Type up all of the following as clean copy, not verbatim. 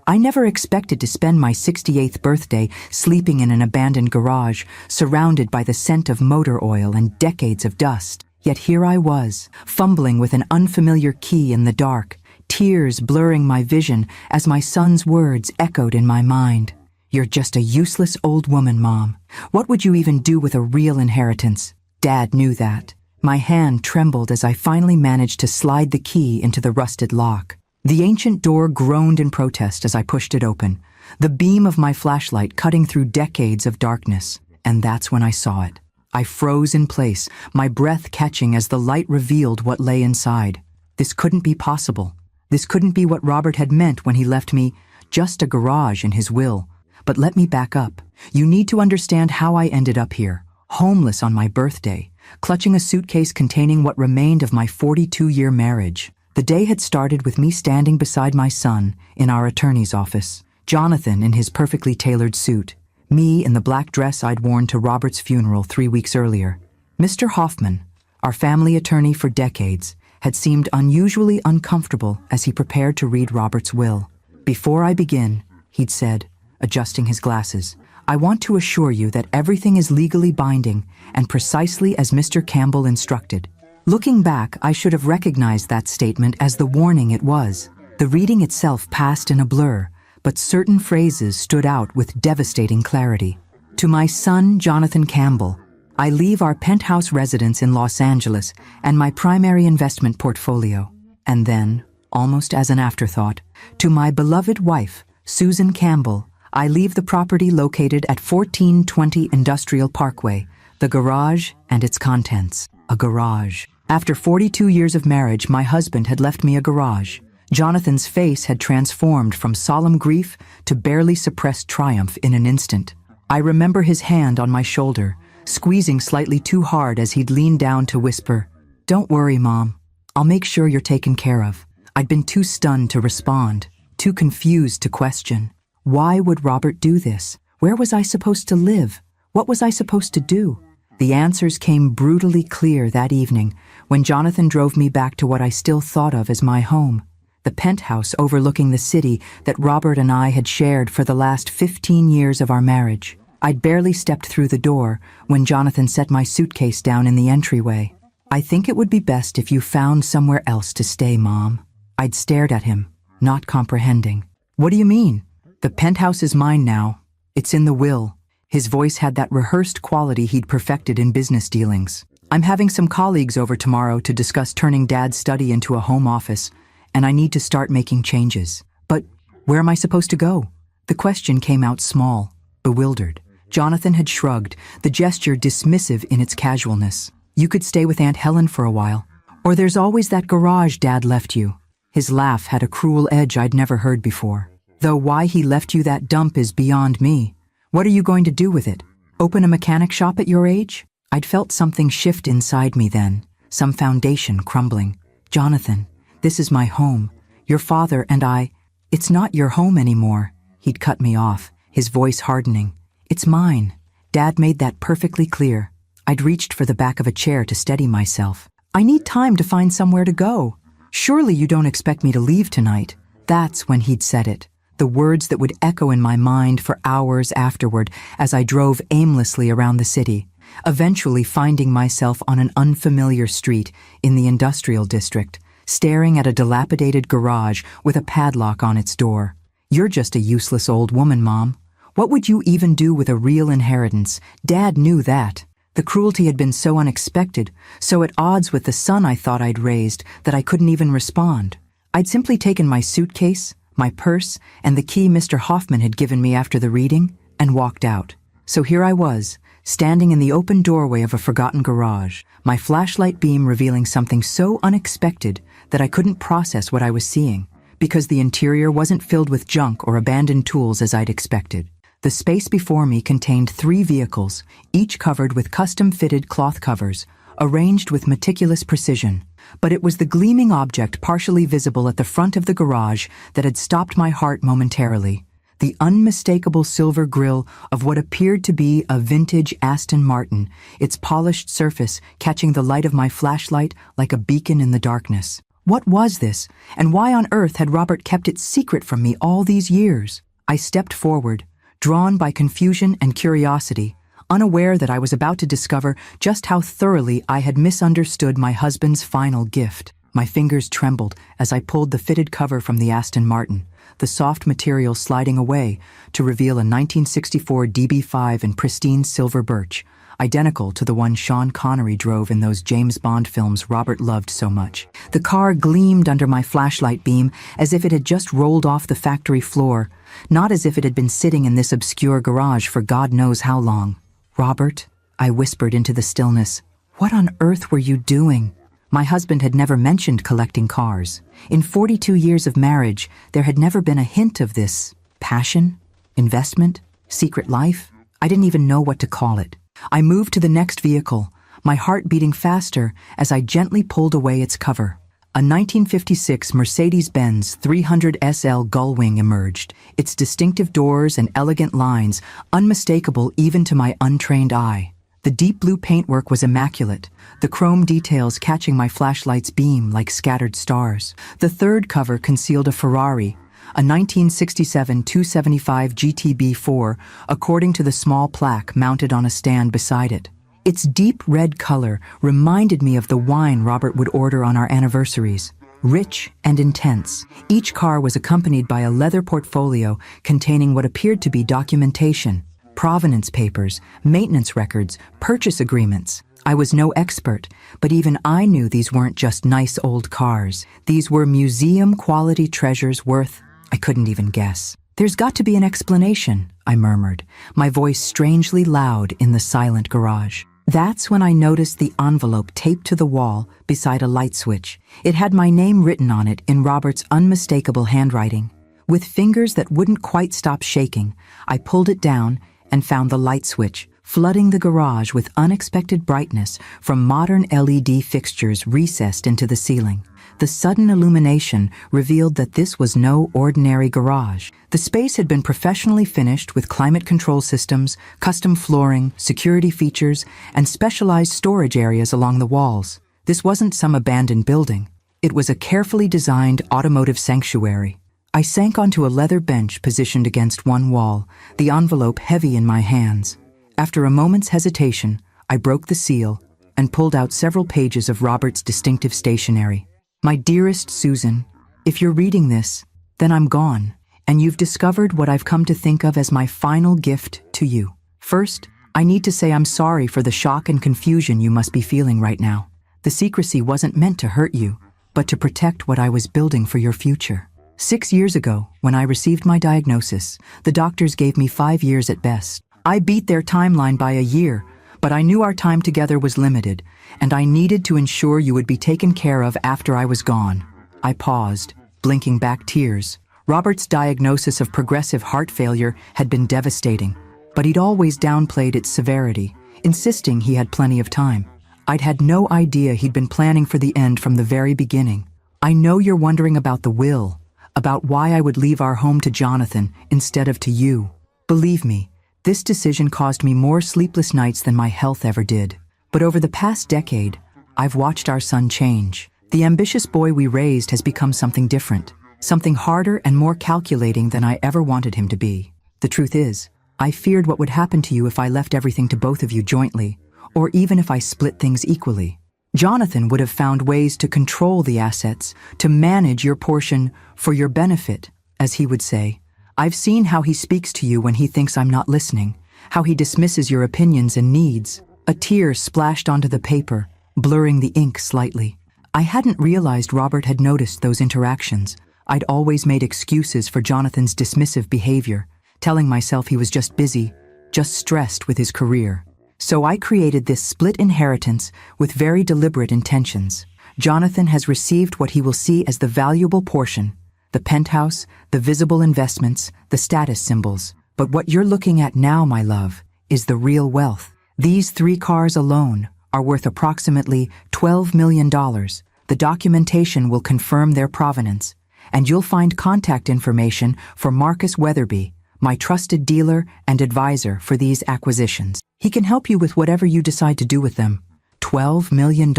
I never expected to spend my 68th birthday sleeping in an abandoned garage, surrounded by the scent of motor oil and decades of dust. Yet here I was, fumbling with an unfamiliar key in the dark, tears blurring my vision as my son's words echoed in my mind. "You're just a useless old woman, Mom. What would you even do with a real inheritance?" Dad knew that. My hand trembled as I finally managed to slide the key into the rusted lock. The ancient door groaned in protest as I pushed it open, the beam of my flashlight cutting through decades of darkness. And that's when I saw it. I froze in place, my breath catching as the light revealed what lay inside. This couldn't be possible. This couldn't be what Robert had meant when he left me just a garage in his will. But let me back up. You need to understand how I ended up here, homeless on my birthday, clutching a suitcase containing what remained of my 42-year marriage. The day had started with me standing beside my son in our attorney's office, Jonathan in his perfectly tailored suit, me in the black dress I'd worn to Robert's funeral 3 weeks earlier. Mr. Hoffman, our family attorney for decades, had seemed unusually uncomfortable as he prepared to read Robert's will. "Before I begin," he'd said, adjusting his glasses, "I want to assure you that everything is legally binding and precisely as Mr. Campbell instructed." Looking back, I should have recognized that statement as the warning it was. The reading itself passed in a blur, but certain phrases stood out with devastating clarity. "To my son, Jonathan Campbell, I leave our penthouse residence in Los Angeles and my primary investment portfolio." And then, almost as an afterthought, "To my beloved wife, Susan Campbell, I leave the property located at 1420 Industrial Parkway, the garage and its contents." A garage. After 42 years of marriage, my husband had left me a garage. Jonathan's face had transformed from solemn grief to barely suppressed triumph in an instant. I remember his hand on my shoulder, squeezing slightly too hard as he'd leaned down to whisper, "Don't worry, Mom. I'll make sure you're taken care of." I'd been too stunned to respond, too confused to question. Why would Robert do this? Where was I supposed to live? What was I supposed to do? The answers came brutally clear that evening when Jonathan drove me back to what I still thought of as my home, the penthouse overlooking the city that Robert and I had shared for the last 15 years of our marriage. I'd barely stepped through the door when Jonathan set my suitcase down in the entryway. "I think it would be best if you found somewhere else to stay, Mom." I'd stared at him, not comprehending. "What do you mean? The penthouse is mine now. It's in the will." His voice had that rehearsed quality he'd perfected in business dealings. "I'm having some colleagues over tomorrow to discuss turning Dad's study into a home office, and I need to start making changes. But where am I supposed to go?" The question came out small, bewildered. Jonathan had shrugged, the gesture dismissive in its casualness. "You could stay with Aunt Helen for a while. Or there's always that garage Dad left you." His laugh had a cruel edge I'd never heard before. "Though why he left you that dump is beyond me. What are you going to do with it? Open a mechanic shop at your age?" I'd felt something shift inside me then, some foundation crumbling. "Jonathan, this is my home. Your father and I—" "It's not your home anymore." He'd cut me off, his voice hardening. "It's mine." Dad made that perfectly clear. I'd reached for the back of a chair to steady myself. "I need time to find somewhere to go. Surely you don't expect me to leave tonight." That's when he'd said it. The words that would echo in my mind for hours afterward as I drove aimlessly around the city, eventually finding myself on an unfamiliar street in the industrial district, staring at a dilapidated garage with a padlock on its door. "You're just a useless old woman, Mom. What would you even do with a real inheritance?" Dad knew that. The cruelty had been so unexpected, so at odds with the son I thought I'd raised, that I couldn't even respond. I'd simply taken my suitcase, my purse, and the key Mr. Hoffman had given me after the reading, and walked out. So here I was, standing in the open doorway of a forgotten garage, my flashlight beam revealing something so unexpected that I couldn't process what I was seeing, because the interior wasn't filled with junk or abandoned tools as I'd expected. The space before me contained 3 vehicles, each covered with custom-fitted cloth covers, arranged with meticulous precision. But it was the gleaming object partially visible at the front of the garage that had stopped my heart momentarily. The unmistakable silver grille of what appeared to be a vintage Aston Martin, its polished surface catching the light of my flashlight like a beacon in the darkness. What was this, and why on earth had Robert kept it secret from me all these years? I stepped forward, drawn by confusion and curiosity, unaware that I was about to discover just how thoroughly I had misunderstood my husband's final gift. My fingers trembled as I pulled the fitted cover from the Aston Martin, the soft material sliding away to reveal a 1964 DB5 in pristine silver birch, identical to the one Sean Connery drove in those James Bond films Robert loved so much. The car gleamed under my flashlight beam as if it had just rolled off the factory floor, not as if it had been sitting in this obscure garage for God knows how long. "Robert," I whispered into the stillness, "what on earth were you doing?" My husband had never mentioned collecting cars. In 42 years of marriage, there had never been a hint of this passion, investment, secret life. I didn't even know what to call it. I moved to the next vehicle, my heart beating faster as I gently pulled away its cover. A 1956 Mercedes-Benz 300 SL Gullwing emerged, its distinctive doors and elegant lines unmistakable even to my untrained eye. The deep blue paintwork was immaculate, the chrome details catching my flashlight's beam like scattered stars. The third cover concealed a Ferrari, a 1967 275 GTB4, according to the small plaque mounted on a stand beside it. Its deep red color reminded me of the wine Robert would order on our anniversaries. Rich and intense, each car was accompanied by a leather portfolio containing what appeared to be documentation, provenance papers, maintenance records, purchase agreements. I was no expert, but even I knew these weren't just nice old cars. These were museum-quality treasures worth, I couldn't even guess. "There's got to be an explanation," I murmured, my voice strangely loud in the silent garage. That's when I noticed the envelope taped to the wall beside a light switch. It had my name written on it in Robert's unmistakable handwriting. With fingers that wouldn't quite stop shaking, I pulled it down and found the light switch, flooding the garage with unexpected brightness from modern LED fixtures recessed into the ceiling. The sudden illumination revealed that this was no ordinary garage. The space had been professionally finished with climate control systems, custom flooring, security features, and specialized storage areas along the walls. This wasn't some abandoned building. It was a carefully designed automotive sanctuary. I sank onto a leather bench positioned against one wall, the envelope heavy in my hands. After a moment's hesitation, I broke the seal and pulled out several pages of Robert's distinctive stationery. "My dearest Susan, if you're reading this, then I'm gone, and you've discovered what I've come to think of as my final gift to you. First, I need to say I'm sorry for the shock and confusion you must be feeling right now. The secrecy wasn't meant to hurt you, but to protect what I was building for your future. 6 years ago, when I received my diagnosis, the doctors gave me 5 years at best. I beat their timeline by a year, but I knew our time together was limited, and I needed to ensure you would be taken care of after I was gone." I paused, blinking back tears. Robert's diagnosis of progressive heart failure had been devastating, but he'd always downplayed its severity, insisting he had plenty of time. I'd had no idea he'd been planning for the end from the very beginning. "I know you're wondering about the will, about why I would leave our home to Jonathan instead of to you. Believe me, this decision caused me more sleepless nights than my health ever did. But over the past decade, I've watched our son change. The ambitious boy we raised has become something different, something harder and more calculating than I ever wanted him to be. The truth is, I feared what would happen to you if I left everything to both of you jointly, or even if I split things equally. Jonathan would have found ways to control the assets, to manage your portion for your benefit, as he would say. I've seen how he speaks to you when he thinks I'm not listening, how he dismisses your opinions and needs." A tear splashed onto the paper, blurring the ink slightly. I hadn't realized Robert had noticed those interactions. I'd always made excuses for Jonathan's dismissive behavior, telling myself he was just busy, just stressed with his career. So I created this split inheritance with very deliberate intentions. Jonathan has received what he will see as the valuable portion, the penthouse, the visible investments, the status symbols. But what you're looking at now, my love, is the real wealth. These 3 cars alone are worth approximately $12 million. The documentation will confirm their provenance, and you'll find contact information for Marcus Weatherby, my trusted dealer and advisor for these acquisitions. He can help you with whatever you decide to do with them. $12 million?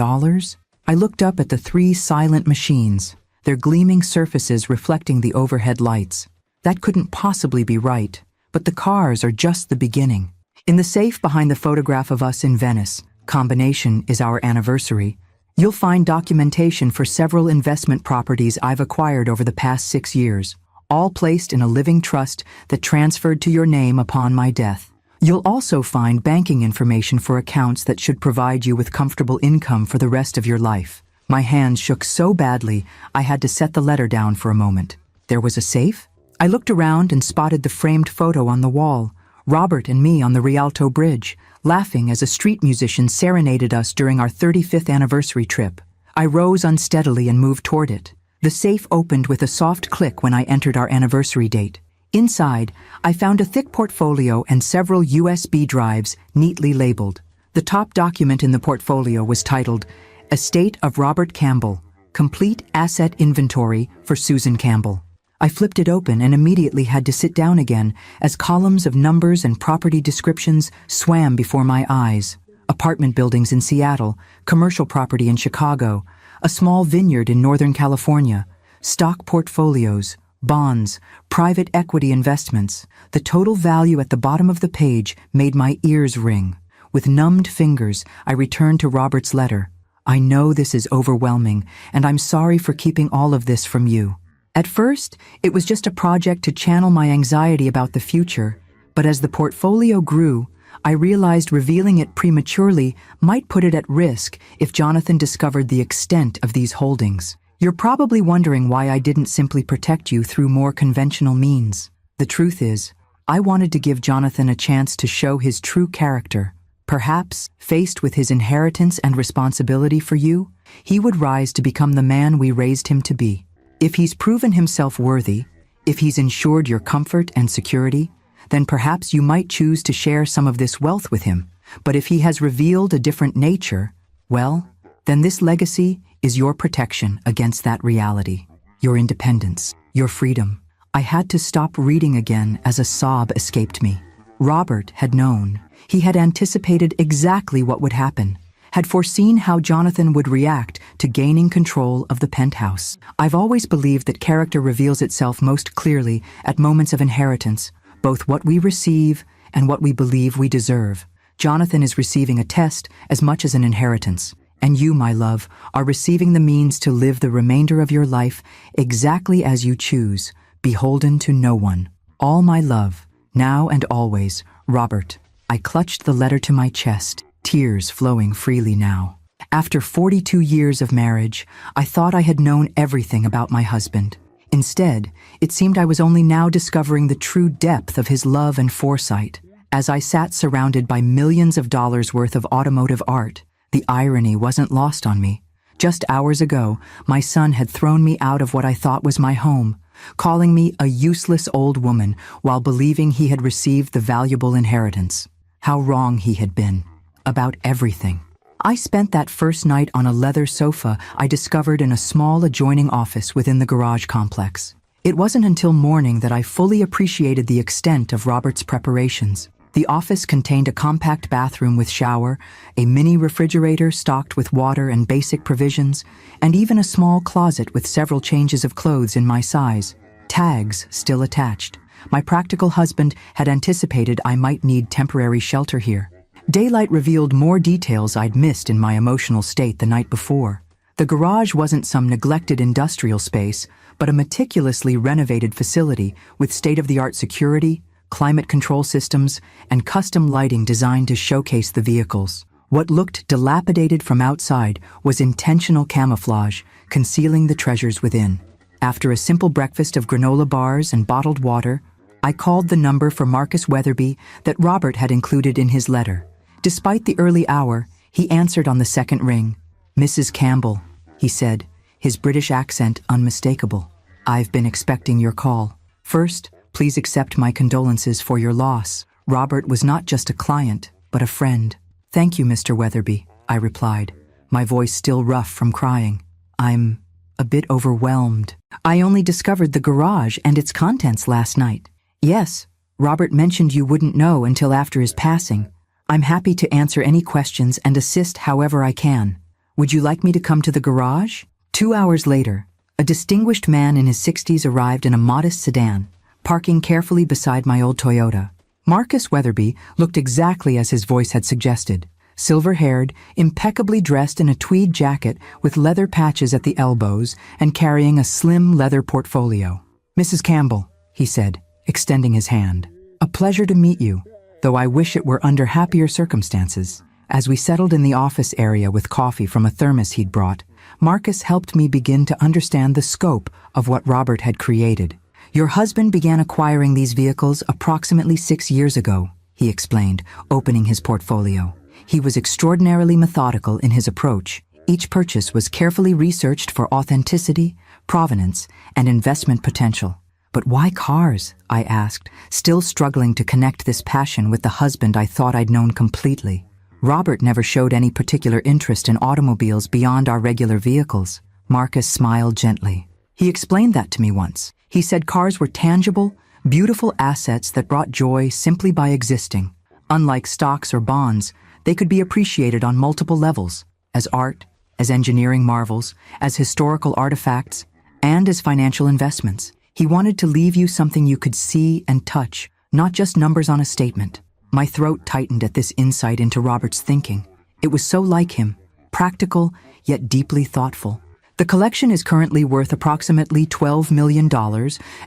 I looked up at the three silent machines, their gleaming surfaces reflecting the overhead lights. That couldn't possibly be right, but the cars are just the beginning. In the safe behind the photograph of us in Venice, combination is our anniversary, you'll find documentation for several investment properties I've acquired over the past 6 years, all placed in a living trust that transferred to your name upon my death. You'll also find banking information for accounts that should provide you with comfortable income for the rest of your life. My hands shook so badly, I had to set the letter down for a moment. There was a safe? I looked around and spotted the framed photo on the wall, Robert and me on the Rialto Bridge, laughing as a street musician serenaded us during our 35th anniversary trip. I rose unsteadily and moved toward it. The safe opened with a soft click when I entered our anniversary date. Inside, I found a thick portfolio and several USB drives neatly labeled. The top document in the portfolio was titled, Estate of Robert Campbell, Complete Asset Inventory for Susan Campbell. I flipped it open and immediately had to sit down again as columns of numbers and property descriptions swam before my eyes. Apartment buildings in Seattle, commercial property in Chicago, a small vineyard in Northern California, stock portfolios, bonds, private equity investments. The total value at the bottom of the page made my ears ring. With numbed fingers, I returned to Robert's letter. I know this is overwhelming, and I'm sorry for keeping all of this from you. At first, it was just a project to channel my anxiety about the future, but as the portfolio grew, I realized revealing it prematurely might put it at risk if Jonathan discovered the extent of these holdings. You're probably wondering why I didn't simply protect you through more conventional means. The truth is, I wanted to give Jonathan a chance to show his true character. Perhaps, faced with his inheritance and responsibility for you, he would rise to become the man we raised him to be. If he's proven himself worthy, if he's ensured your comfort and security, then perhaps you might choose to share some of this wealth with him. But if he has revealed a different nature, well, then this legacy is your protection against that reality, your independence, your freedom. I had to stop reading again as a sob escaped me. Robert had known. He had anticipated exactly what would happen, had foreseen how Jonathan would react to gaining control of the penthouse. I've always believed that character reveals itself most clearly at moments of inheritance, both what we receive and what we believe we deserve. Jonathan is receiving a test as much as an inheritance, and you, my love, are receiving the means to live the remainder of your life exactly as you choose, beholden to no one. All my love, now and always, Robert. I clutched the letter to my chest, tears flowing freely now. After 42 years of marriage, I thought I had known everything about my husband. Instead, it seemed I was only now discovering the true depth of his love and foresight. As I sat surrounded by millions of dollars worth of automotive art, the irony wasn't lost on me. Just hours ago, my son had thrown me out of what I thought was my home, calling me a useless old woman while believing he had received the valuable inheritance. How wrong he had been. About everything. I spent that first night on a leather sofa I discovered in a small adjoining office within the garage complex. It wasn't until morning that I fully appreciated the extent of Robert's preparations. The office contained a compact bathroom with shower, a mini refrigerator stocked with water and basic provisions, and even a small closet with several changes of clothes in my size. Tags still attached. My practical husband had anticipated I might need temporary shelter here. Daylight revealed more details I'd missed in my emotional state the night before. The garage wasn't some neglected industrial space, but a meticulously renovated facility with state-of-the-art security, climate control systems, and custom lighting designed to showcase the vehicles. What looked dilapidated from outside was intentional camouflage, concealing the treasures within. After a simple breakfast of granola bars and bottled water, I called the number for Marcus Weatherby that Robert had included in his letter. Despite the early hour, he answered on the second ring. "Mrs. Campbell," he said, his British accent unmistakable. "I've been expecting your call. First, please accept my condolences for your loss. Robert was not just a client, but a friend." "Thank you, Mr. Weatherby," I replied, my voice still rough from crying. "I'm a bit overwhelmed. I only discovered the garage and its contents last night." "Yes, Robert mentioned you wouldn't know until after his passing. I'm happy to answer any questions and assist however I can." Would you like me to come to the garage? 2 hours later, a distinguished man in his 60s arrived in a modest sedan, parking carefully beside my old Toyota. Marcus Weatherby looked exactly as his voice had suggested. Silver-haired, impeccably dressed in a tweed jacket with leather patches at the elbows and carrying a slim leather portfolio. "Mrs. Campbell," he said, extending his hand. "A pleasure to meet you, though I wish it were under happier circumstances." As we settled in the office area with coffee from a thermos he'd brought, Marcus helped me begin to understand the scope of what Robert had created. "Your husband began acquiring these vehicles approximately 6 years ago," he explained, opening his portfolio. He was extraordinarily methodical in his approach. Each purchase was carefully researched for authenticity, provenance, and investment potential. "But why cars?" I asked, still struggling to connect this passion with the husband I thought I'd known completely. "Robert never showed any particular interest in automobiles beyond our regular vehicles." Marcus smiled gently. "He explained that to me once. He said cars were tangible, beautiful assets that brought joy simply by existing. Unlike stocks or bonds, they could be appreciated on multiple levels, as art, as engineering marvels, as historical artifacts, and as financial investments. He wanted to leave you something you could see and touch, not just numbers on a statement." My throat tightened at this insight into Robert's thinking. It was so like him, practical yet deeply thoughtful. "The collection is currently worth approximately $12 million,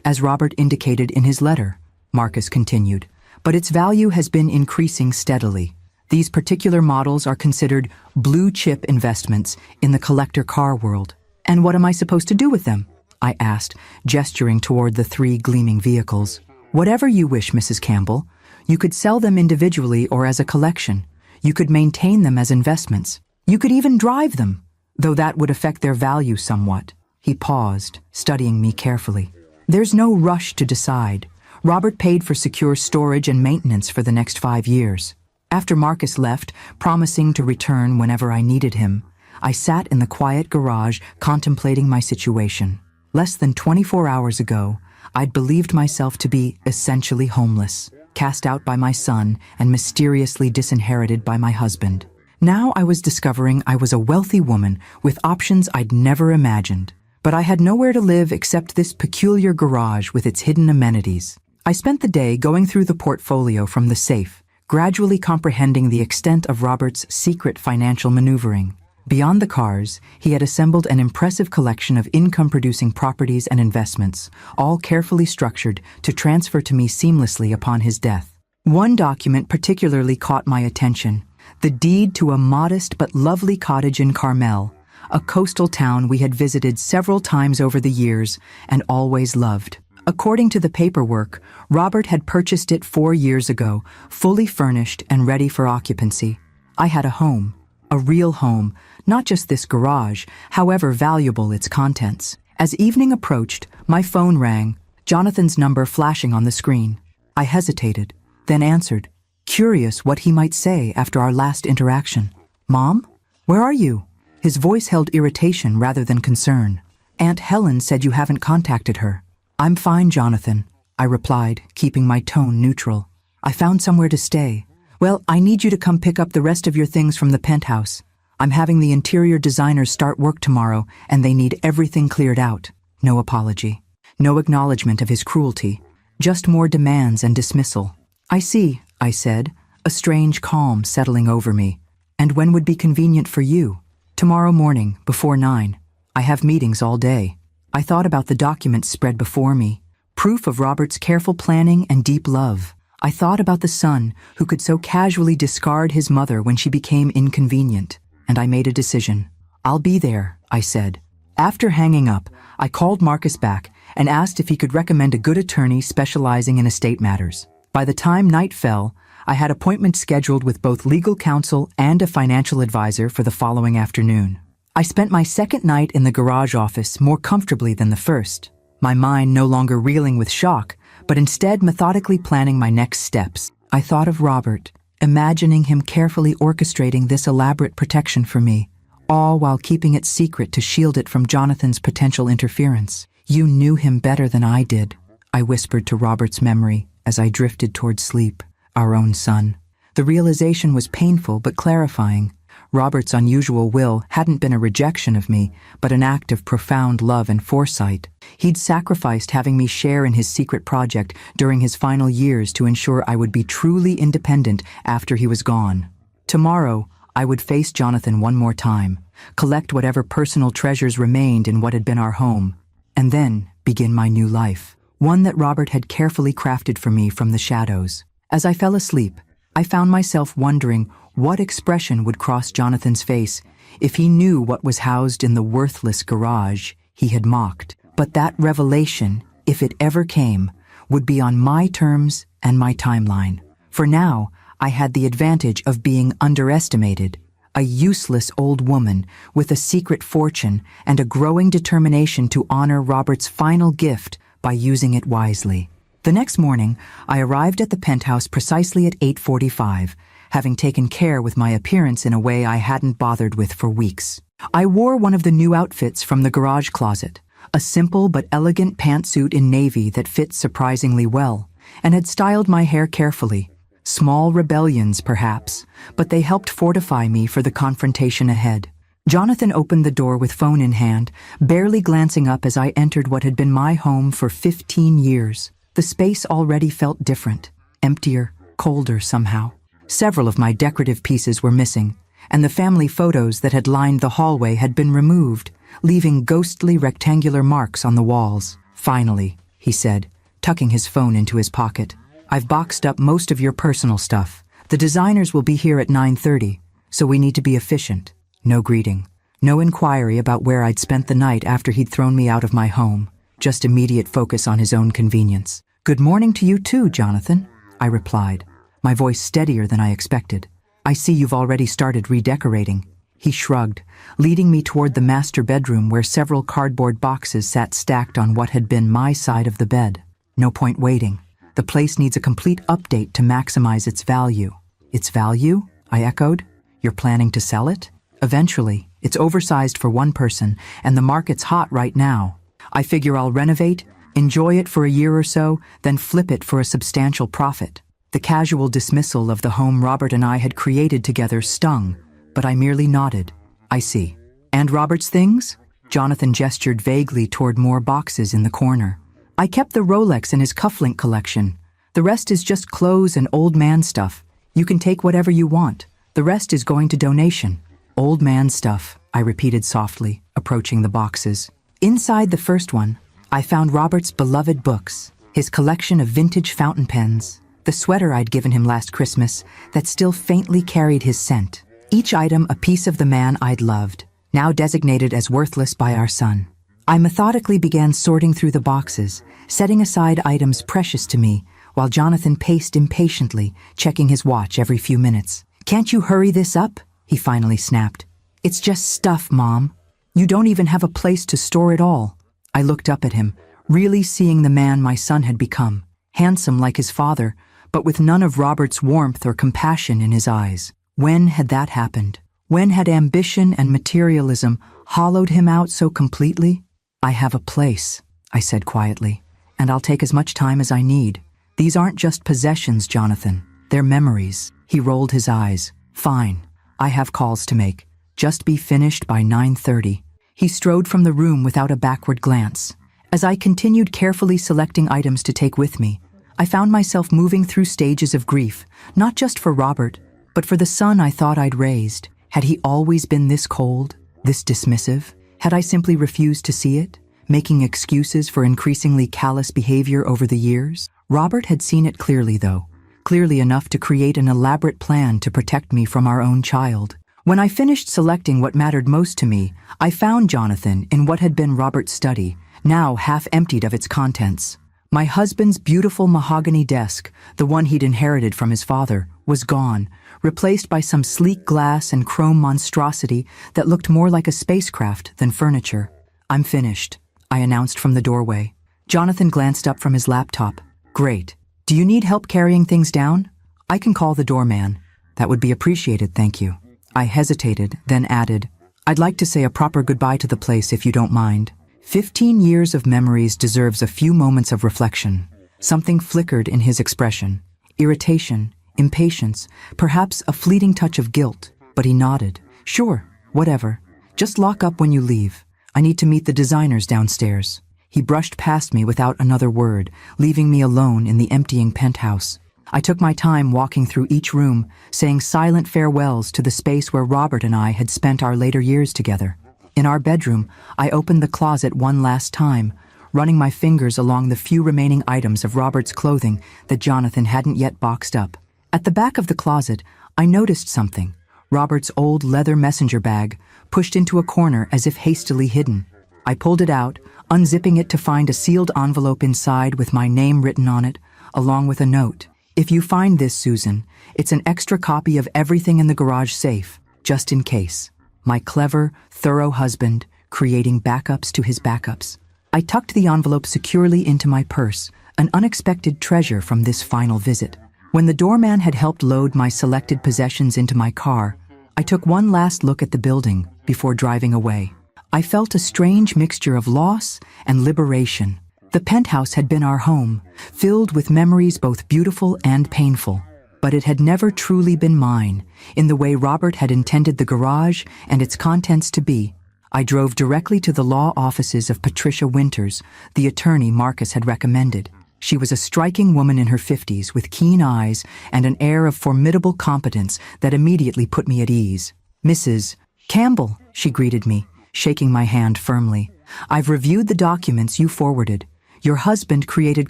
as Robert indicated in his letter," Marcus continued, "but its value has been increasing steadily. These particular models are considered blue-chip investments in the collector car world." "And what am I supposed to do with them?" I asked, gesturing toward the 3 gleaming vehicles. "Whatever you wish, Mrs. Campbell. You could sell them individually or as a collection. You could maintain them as investments. You could even drive them, though that would affect their value somewhat." He paused, studying me carefully. "There's no rush to decide. Robert paid for secure storage and maintenance for the next 5 years. After Marcus left, promising to return whenever I needed him, I sat in the quiet garage contemplating my situation. Less than 24 hours ago, I'd believed myself to be essentially homeless, cast out by my son and mysteriously disinherited by my husband. Now I was discovering I was a wealthy woman with options I'd never imagined. But I had nowhere to live except this peculiar garage with its hidden amenities. I spent the day going through the portfolio from the safe, gradually comprehending the extent of Robert's secret financial maneuvering. Beyond the cars, he had assembled an impressive collection of income-producing properties and investments, all carefully structured to transfer to me seamlessly upon his death. One document particularly caught my attention: the deed to a modest but lovely cottage in Carmel, a coastal town we had visited several times over the years and always loved. According to the paperwork, Robert had purchased it 4 years ago, fully furnished and ready for occupancy. I had a home. A real home, not just this garage, however valuable its contents. As evening approached, my phone rang, Jonathan's number flashing on the screen. I hesitated, then answered, curious what he might say after our last interaction. "Mom? Where are you?" His voice held irritation rather than concern. "Aunt Helen said you haven't contacted her." "I'm fine, Jonathan," I replied, keeping my tone neutral. "I found somewhere to stay. Well, I need you to come pick up the rest of your things from the penthouse. I'm having the interior designers start work tomorrow, and they need everything cleared out." No apology. No acknowledgement of his cruelty. Just more demands and dismissal. "I see," I said, a strange calm settling over me. "And when would be convenient for you?" "Tomorrow morning, before 9. I have meetings all day." I thought about the documents spread before me, proof of Robert's careful planning and deep love. I thought about the son who could so casually discard his mother when she became inconvenient, and I made a decision. "I'll be there," I said. After hanging up, I called Marcus back and asked if he could recommend a good attorney specializing in estate matters. By the time night fell, I had appointments scheduled with both legal counsel and a financial advisor for the following afternoon. I spent my second night in the garage office more comfortably than the first, my mind no longer reeling with shock, but instead methodically planning my next steps. I thought of Robert, imagining him carefully orchestrating this elaborate protection for me, all while keeping it secret to shield it from Jonathan's potential interference. "You knew him better than I did," I whispered to Robert's memory as I drifted toward sleep, our own son. The realization was painful but clarifying. Robert's unusual will hadn't been a rejection of me, but an act of profound love and foresight. He'd sacrificed having me share in his secret project during his final years to ensure I would be truly independent after he was gone. Tomorrow, I would face Jonathan one more time, collect whatever personal treasures remained in what had been our home, and then begin my new life, one that Robert had carefully crafted for me from the shadows. As I fell asleep, I found myself wondering what expression would cross Jonathan's face if he knew what was housed in the worthless garage he had mocked. But that revelation, if it ever came, would be on my terms and my timeline. For now, I had the advantage of being underestimated, a useless old woman with a secret fortune and a growing determination to honor Robert's final gift by using it wisely. The next morning, I arrived at the penthouse precisely at 8:45, having taken care with my appearance in a way I hadn't bothered with for weeks. I wore one of the new outfits from the garage closet, a simple but elegant pantsuit in navy that fit surprisingly well, and had styled my hair carefully. Small rebellions, perhaps, but they helped fortify me for the confrontation ahead. Jonathan opened the door with phone in hand, barely glancing up as I entered what had been my home for 15 years. The space already felt different, emptier, colder somehow. Several of my decorative pieces were missing, and the family photos that had lined the hallway had been removed, leaving ghostly rectangular marks on the walls. "Finally," he said, tucking his phone into his pocket. "I've boxed up most of your personal stuff. The designers will be here at 9:30, so we need to be efficient." No greeting, no inquiry about where I'd spent the night after he'd thrown me out of my home, just immediate focus on his own convenience. "Good morning to you too, Jonathan," I replied, my voice steadier than I expected. "I see you've already started redecorating." He shrugged, leading me toward the master bedroom where several cardboard boxes sat stacked on what had been my side of the bed. "No point waiting. The place needs a complete update to maximize its value." "Its value?" I echoed. "You're planning to sell it?" "Eventually. It's oversized for one person, and the market's hot right now. I figure I'll renovate, enjoy it for a year or so, then flip it for a substantial profit." The casual dismissal of the home Robert and I had created together stung, but I merely nodded. "I see. And Robert's things?" Jonathan gestured vaguely toward more boxes in the corner. "I kept the Rolex in his cufflink collection. The rest is just clothes and old man stuff. You can take whatever you want. The rest is going to donation." "Old man stuff," I repeated softly, approaching the boxes. Inside the first one, I found Robert's beloved books, his collection of vintage fountain pens, the sweater I'd given him last Christmas that still faintly carried his scent. Each item a piece of the man I'd loved, now designated as worthless by our son. I methodically began sorting through the boxes, setting aside items precious to me, while Jonathan paced impatiently, checking his watch every few minutes. "Can't you hurry this up?" he finally snapped. "It's just stuff, Mom. You don't even have a place to store it all." I looked up at him, really seeing the man my son had become, handsome like his father, but with none of Robert's warmth or compassion in his eyes. When had that happened? When had ambition and materialism hollowed him out so completely? "I have a place," I said quietly, "and I'll take as much time as I need. These aren't just possessions, Jonathan. They're memories." He rolled his eyes. "Fine. I have calls to make. Just be finished by 9:30. He strode from the room without a backward glance. As I continued carefully selecting items to take with me, I found myself moving through stages of grief, not just for Robert, but for the son I thought I'd raised. Had he always been this cold, this dismissive? Had I simply refused to see it, making excuses for increasingly callous behavior over the years? Robert had seen it clearly, though. Clearly enough to create an elaborate plan to protect me from our own child. When I finished selecting what mattered most to me, I found Jonathan in what had been Robert's study, now half emptied of its contents. My husband's beautiful mahogany desk, the one he'd inherited from his father, was gone, replaced by some sleek glass and chrome monstrosity that looked more like a spacecraft than furniture. "I'm finished," I announced from the doorway. Jonathan glanced up from his laptop. "Great. Do you need help carrying things down? I can call the doorman." "That would be appreciated, thank you." I hesitated, then added, "I'd like to say a proper goodbye to the place if you don't mind." 15 years of memories deserves a few moments of reflection. Something flickered in his expression. Irritation, impatience, perhaps a fleeting touch of guilt, but he nodded, Sure, whatever. Just lock up when you leave. I need to meet the designers downstairs. He brushed past me without another word, leaving me alone in the emptying penthouse. I took my time walking through each room, saying silent farewells to the space where Robert and I had spent our later years together. In our bedroom, I opened the closet one last time, running my fingers along the few remaining items of Robert's clothing that Jonathan hadn't yet boxed up. At the back of the closet, I noticed something. Robert's old leather messenger bag, pushed into a corner as if hastily hidden. I pulled it out, unzipping it to find a sealed envelope inside with my name written on it, along with a note. If you find this, Susan, it's an extra copy of everything in the garage safe, just in case. My clever, thorough husband, creating backups to his backups. I tucked the envelope securely into my purse, an unexpected treasure from this final visit. When the doorman had helped load my selected possessions into my car, I took one last look at the building before driving away. I felt a strange mixture of loss and liberation. The penthouse had been our home, filled with memories both beautiful and painful. But it had never truly been mine, in the way Robert had intended the garage and its contents to be. I drove directly to the law offices of Patricia Winters, the attorney Marcus had recommended. She was a striking woman in her 50s with keen eyes and an air of formidable competence that immediately put me at ease. Mrs. Campbell, she greeted me, shaking my hand firmly. I've reviewed the documents you forwarded. Your husband created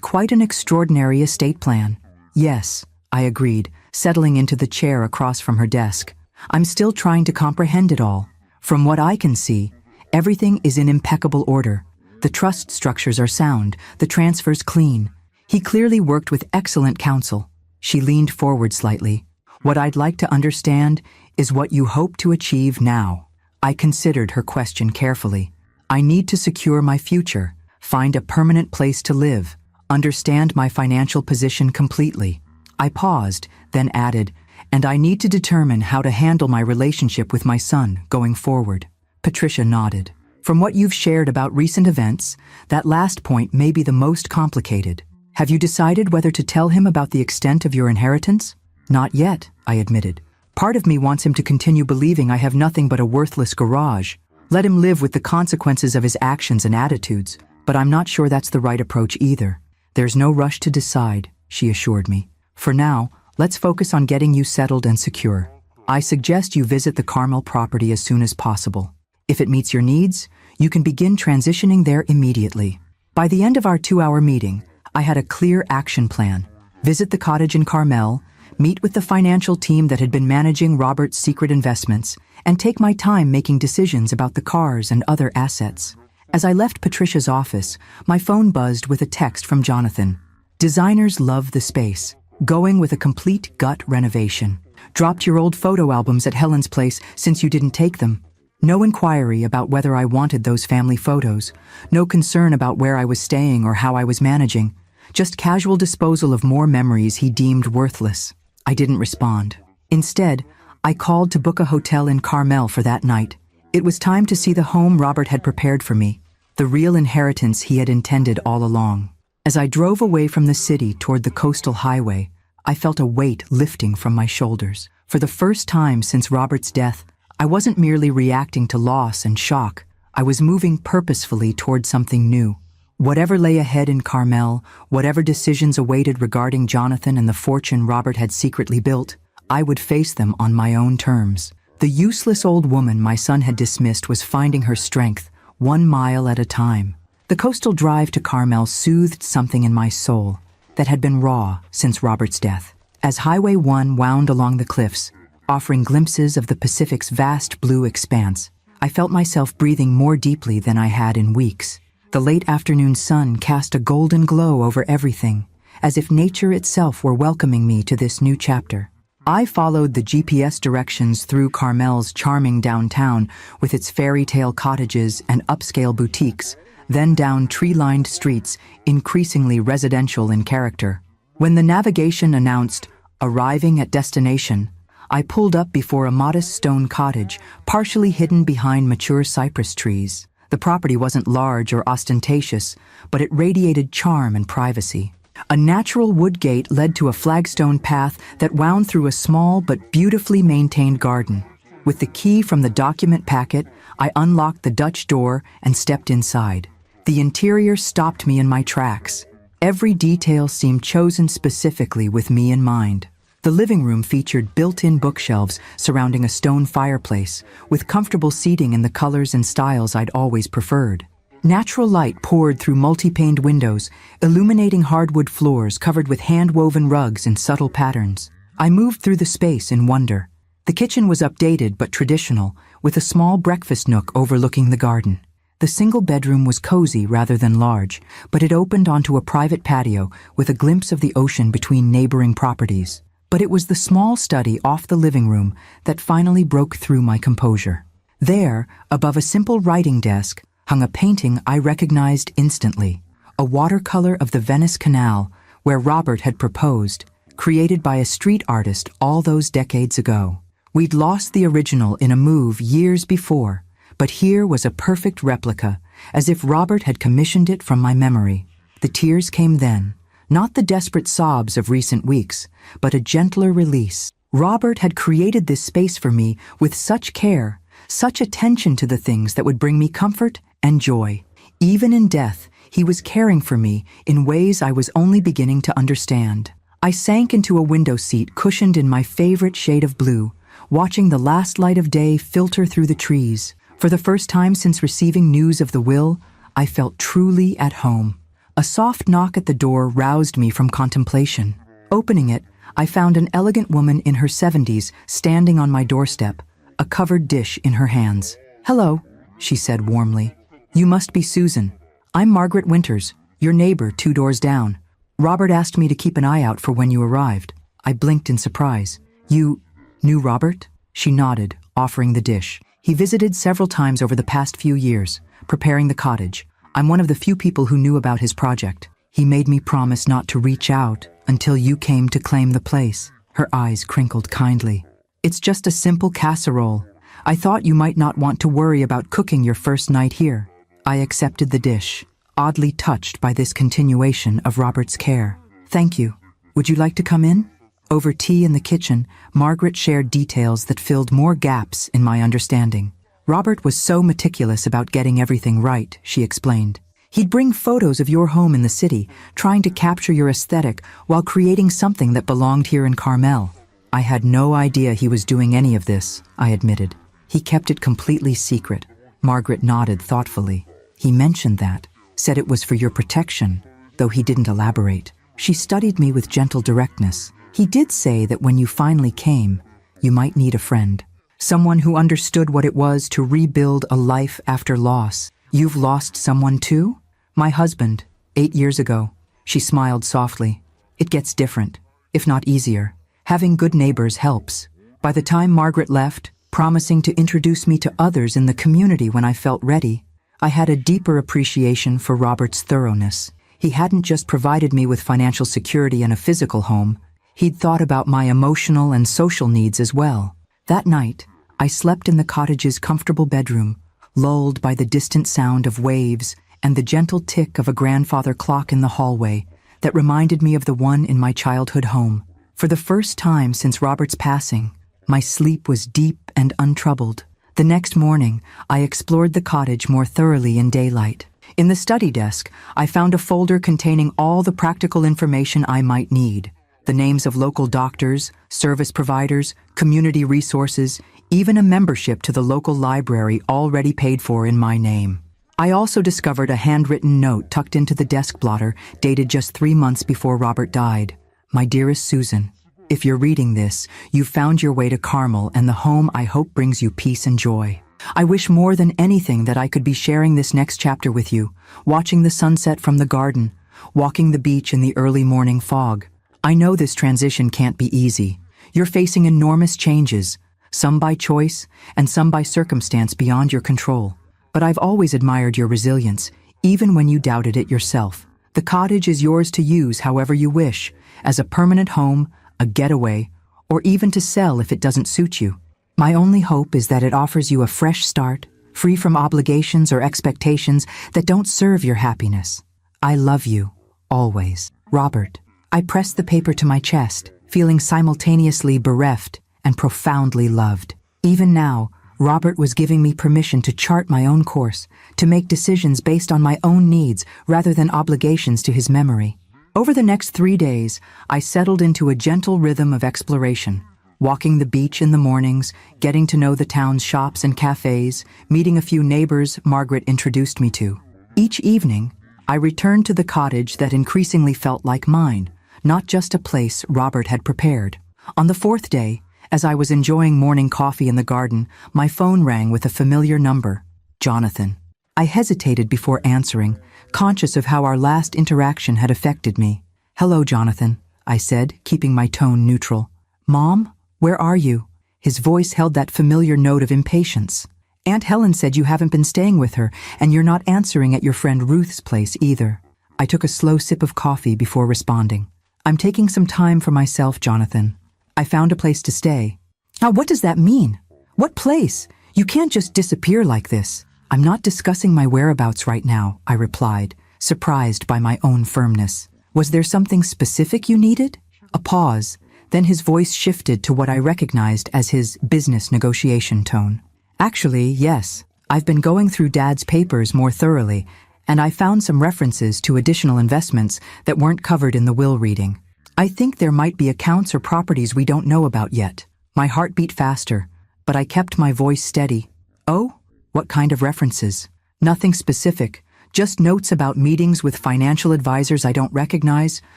quite an extraordinary estate plan. Yes, I agreed, settling into the chair across from her desk. I'm still trying to comprehend it all. From what I can see, everything is in impeccable order. The trust structures are sound, the transfers clean. He clearly worked with excellent counsel. She leaned forward slightly. What I'd like to understand is what you hope to achieve now. I considered her question carefully. I need to secure my future, find a permanent place to live, understand my financial position completely. I paused, then added, and I need to determine how to handle my relationship with my son going forward. Patricia nodded. From what you've shared about recent events, that last point may be the most complicated. Have you decided whether to tell him about the extent of your inheritance? Not yet, I admitted. Part of me wants him to continue believing I have nothing but a worthless garage. Let him live with the consequences of his actions and attitudes, but I'm not sure that's the right approach either. There's no rush to decide, she assured me. For now, let's focus on getting you settled and secure. I suggest you visit the Carmel property as soon as possible. If it meets your needs, you can begin transitioning there immediately. By the end of our 2-hour meeting, I had a clear action plan. Visit the cottage in Carmel, meet with the financial team that had been managing Robert's secret investments, and take my time making decisions about the cars and other assets. As I left Patricia's office, my phone buzzed with a text from Jonathan. Designers love the space. Going with a complete gut renovation. Dropped your old photo albums at Helen's place since you didn't take them. No inquiry about whether I wanted those family photos. No concern about where I was staying or how I was managing. Just casual disposal of more memories he deemed worthless. I didn't respond. Instead, I called to book a hotel in Carmel for that night. It was time to see the home Robert had prepared for me, the real inheritance he had intended all along. As I drove away from the city toward the coastal highway, I felt a weight lifting from my shoulders. For the first time since Robert's death, I wasn't merely reacting to loss and shock. I was moving purposefully toward something new. Whatever lay ahead in Carmel, whatever decisions awaited regarding Jonathan and the fortune Robert had secretly built, I would face them on my own terms. The useless old woman my son had dismissed was finding her strength, 1 mile at a time. The coastal drive to Carmel soothed something in my soul that had been raw since Robert's death. As Highway 1 wound along the cliffs, offering glimpses of the Pacific's vast blue expanse, I felt myself breathing more deeply than I had in weeks. The late afternoon sun cast a golden glow over everything, as if nature itself were welcoming me to this new chapter. I followed the GPS directions through Carmel's charming downtown with its fairy tale cottages and upscale boutiques, then down tree-lined streets, increasingly residential in character. When the navigation announced, "Arriving at destination," I pulled up before a modest stone cottage, partially hidden behind mature cypress trees. The property wasn't large or ostentatious, but it radiated charm and privacy. A natural wood gate led to a flagstone path that wound through a small but beautifully maintained garden. With the key from the document packet, I unlocked the Dutch door and stepped inside. The interior stopped me in my tracks. Every detail seemed chosen specifically with me in mind. The living room featured built-in bookshelves surrounding a stone fireplace, with comfortable seating in the colors and styles I'd always preferred. Natural light poured through multi-paned windows, illuminating hardwood floors covered with hand-woven rugs in subtle patterns. I moved through the space in wonder. The kitchen was updated but traditional, with a small breakfast nook overlooking the garden. The single bedroom was cozy rather than large, but it opened onto a private patio with a glimpse of the ocean between neighboring properties. But it was the small study off the living room that finally broke through my composure. There, above a simple writing desk, hung a painting I recognized instantly, a watercolor of the Venice Canal, where Robert had proposed, created by a street artist all those decades ago. We'd lost the original in a move years before, but here was a perfect replica, as if Robert had commissioned it from my memory. The tears came then, not the desperate sobs of recent weeks, but a gentler release. Robert had created this space for me with such care, such attention to the things that would bring me comfort and joy. Even in death, he was caring for me in ways I was only beginning to understand. I sank into a window seat cushioned in my favorite shade of blue, watching the last light of day filter through the trees. For the first time since receiving news of the will, I felt truly at home. A soft knock at the door roused me from contemplation. Opening it, I found an elegant woman in her 70s standing on my doorstep, a covered dish in her hands. "Hello," she said warmly. "You must be Susan. I'm Margaret Winters, your neighbor 2 doors down. Robert asked me to keep an eye out for when you arrived." I blinked in surprise. "You knew Robert?" She nodded, offering the dish. "He visited several times over the past few years, preparing the cottage. I'm one of the few people who knew about his project. He made me promise not to reach out until you came to claim the place." Her eyes crinkled kindly. "It's just a simple casserole. I thought you might not want to worry about cooking your first night here." I accepted the dish, oddly touched by this continuation of Robert's care. "Thank you. Would you like to come in?" Over tea in the kitchen, Margaret shared details that filled more gaps in my understanding. "Robert was so meticulous about getting everything right," she explained. "He'd bring photos of your home in the city, trying to capture your aesthetic while creating something that belonged here in Carmel." "I had no idea he was doing any of this," I admitted. "He kept it completely secret." Margaret nodded thoughtfully. "He mentioned that, said it was for your protection, though he didn't elaborate." She studied me with gentle directness. "He did say that when you finally came, you might need a friend. Someone who understood what it was to rebuild a life after loss. You've lost someone too?" "My husband, 8 years ago." She smiled softly. "It gets different, if not easier. Having good neighbors helps." By the time Margaret left, promising to introduce me to others in the community when I felt ready, I had a deeper appreciation for Robert's thoroughness. He hadn't just provided me with financial security and a physical home. He'd thought about my emotional and social needs as well. That night, I slept in the cottage's comfortable bedroom, lulled by the distant sound of waves and the gentle tick of a grandfather clock in the hallway that reminded me of the one in my childhood home. For the first time since Robert's passing, my sleep was deep and untroubled. The next morning, I explored the cottage more thoroughly in daylight. In the study desk, I found a folder containing all the practical information I might need. The names of local doctors, service providers, community resources, even a membership to the local library already paid for in my name. I also discovered a handwritten note tucked into the desk blotter dated just 3 months before Robert died. "My dearest Susan, if you're reading this, you've found your way to Carmel and the home I hope brings you peace and joy. I wish more than anything that I could be sharing this next chapter with you, watching the sunset from the garden, walking the beach in the early morning fog. I know this transition can't be easy. You're facing enormous changes, some by choice and some by circumstance beyond your control. But I've always admired your resilience, even when you doubted it yourself. The cottage is yours to use however you wish, as a permanent home, a getaway, or even to sell if it doesn't suit you. My only hope is that it offers you a fresh start, free from obligations or expectations that don't serve your happiness. I love you, always. Robert." I pressed the paper to my chest, feeling simultaneously bereft and profoundly loved. Even now, Robert was giving me permission to chart my own course, to make decisions based on my own needs rather than obligations to his memory. Over the next 3 days, I settled into a gentle rhythm of exploration, walking the beach in the mornings, getting to know the town's shops and cafes, meeting a few neighbors Margaret introduced me to. Each evening, I returned to the cottage that increasingly felt like mine, not just a place Robert had prepared. On the 4th day, as I was enjoying morning coffee in the garden, my phone rang with a familiar number, Jonathan. I hesitated before answering, conscious of how our last interaction had affected me. "Hello, Jonathan," I said, keeping my tone neutral. "Mom, where are you?" His voice held that familiar note of impatience. "Aunt Helen said you haven't been staying with her, and you're not answering at your friend Ruth's place either." I took a slow sip of coffee before responding. "I'm taking some time for myself, Jonathan. I found a place to stay." "Now, what does that mean? What place? You can't just disappear like this." "I'm not discussing my whereabouts right now," I replied, surprised by my own firmness. "Was there something specific you needed?" A pause, then his voice shifted to what I recognized as his business negotiation tone. "Actually, yes. I've been going through Dad's papers more thoroughly, and I found some references to additional investments that weren't covered in the will reading. I think there might be accounts or properties we don't know about yet." My heart beat faster, but I kept my voice steady. "Oh? What kind of references?" "Nothing specific, just notes about meetings with financial advisors I don't recognize,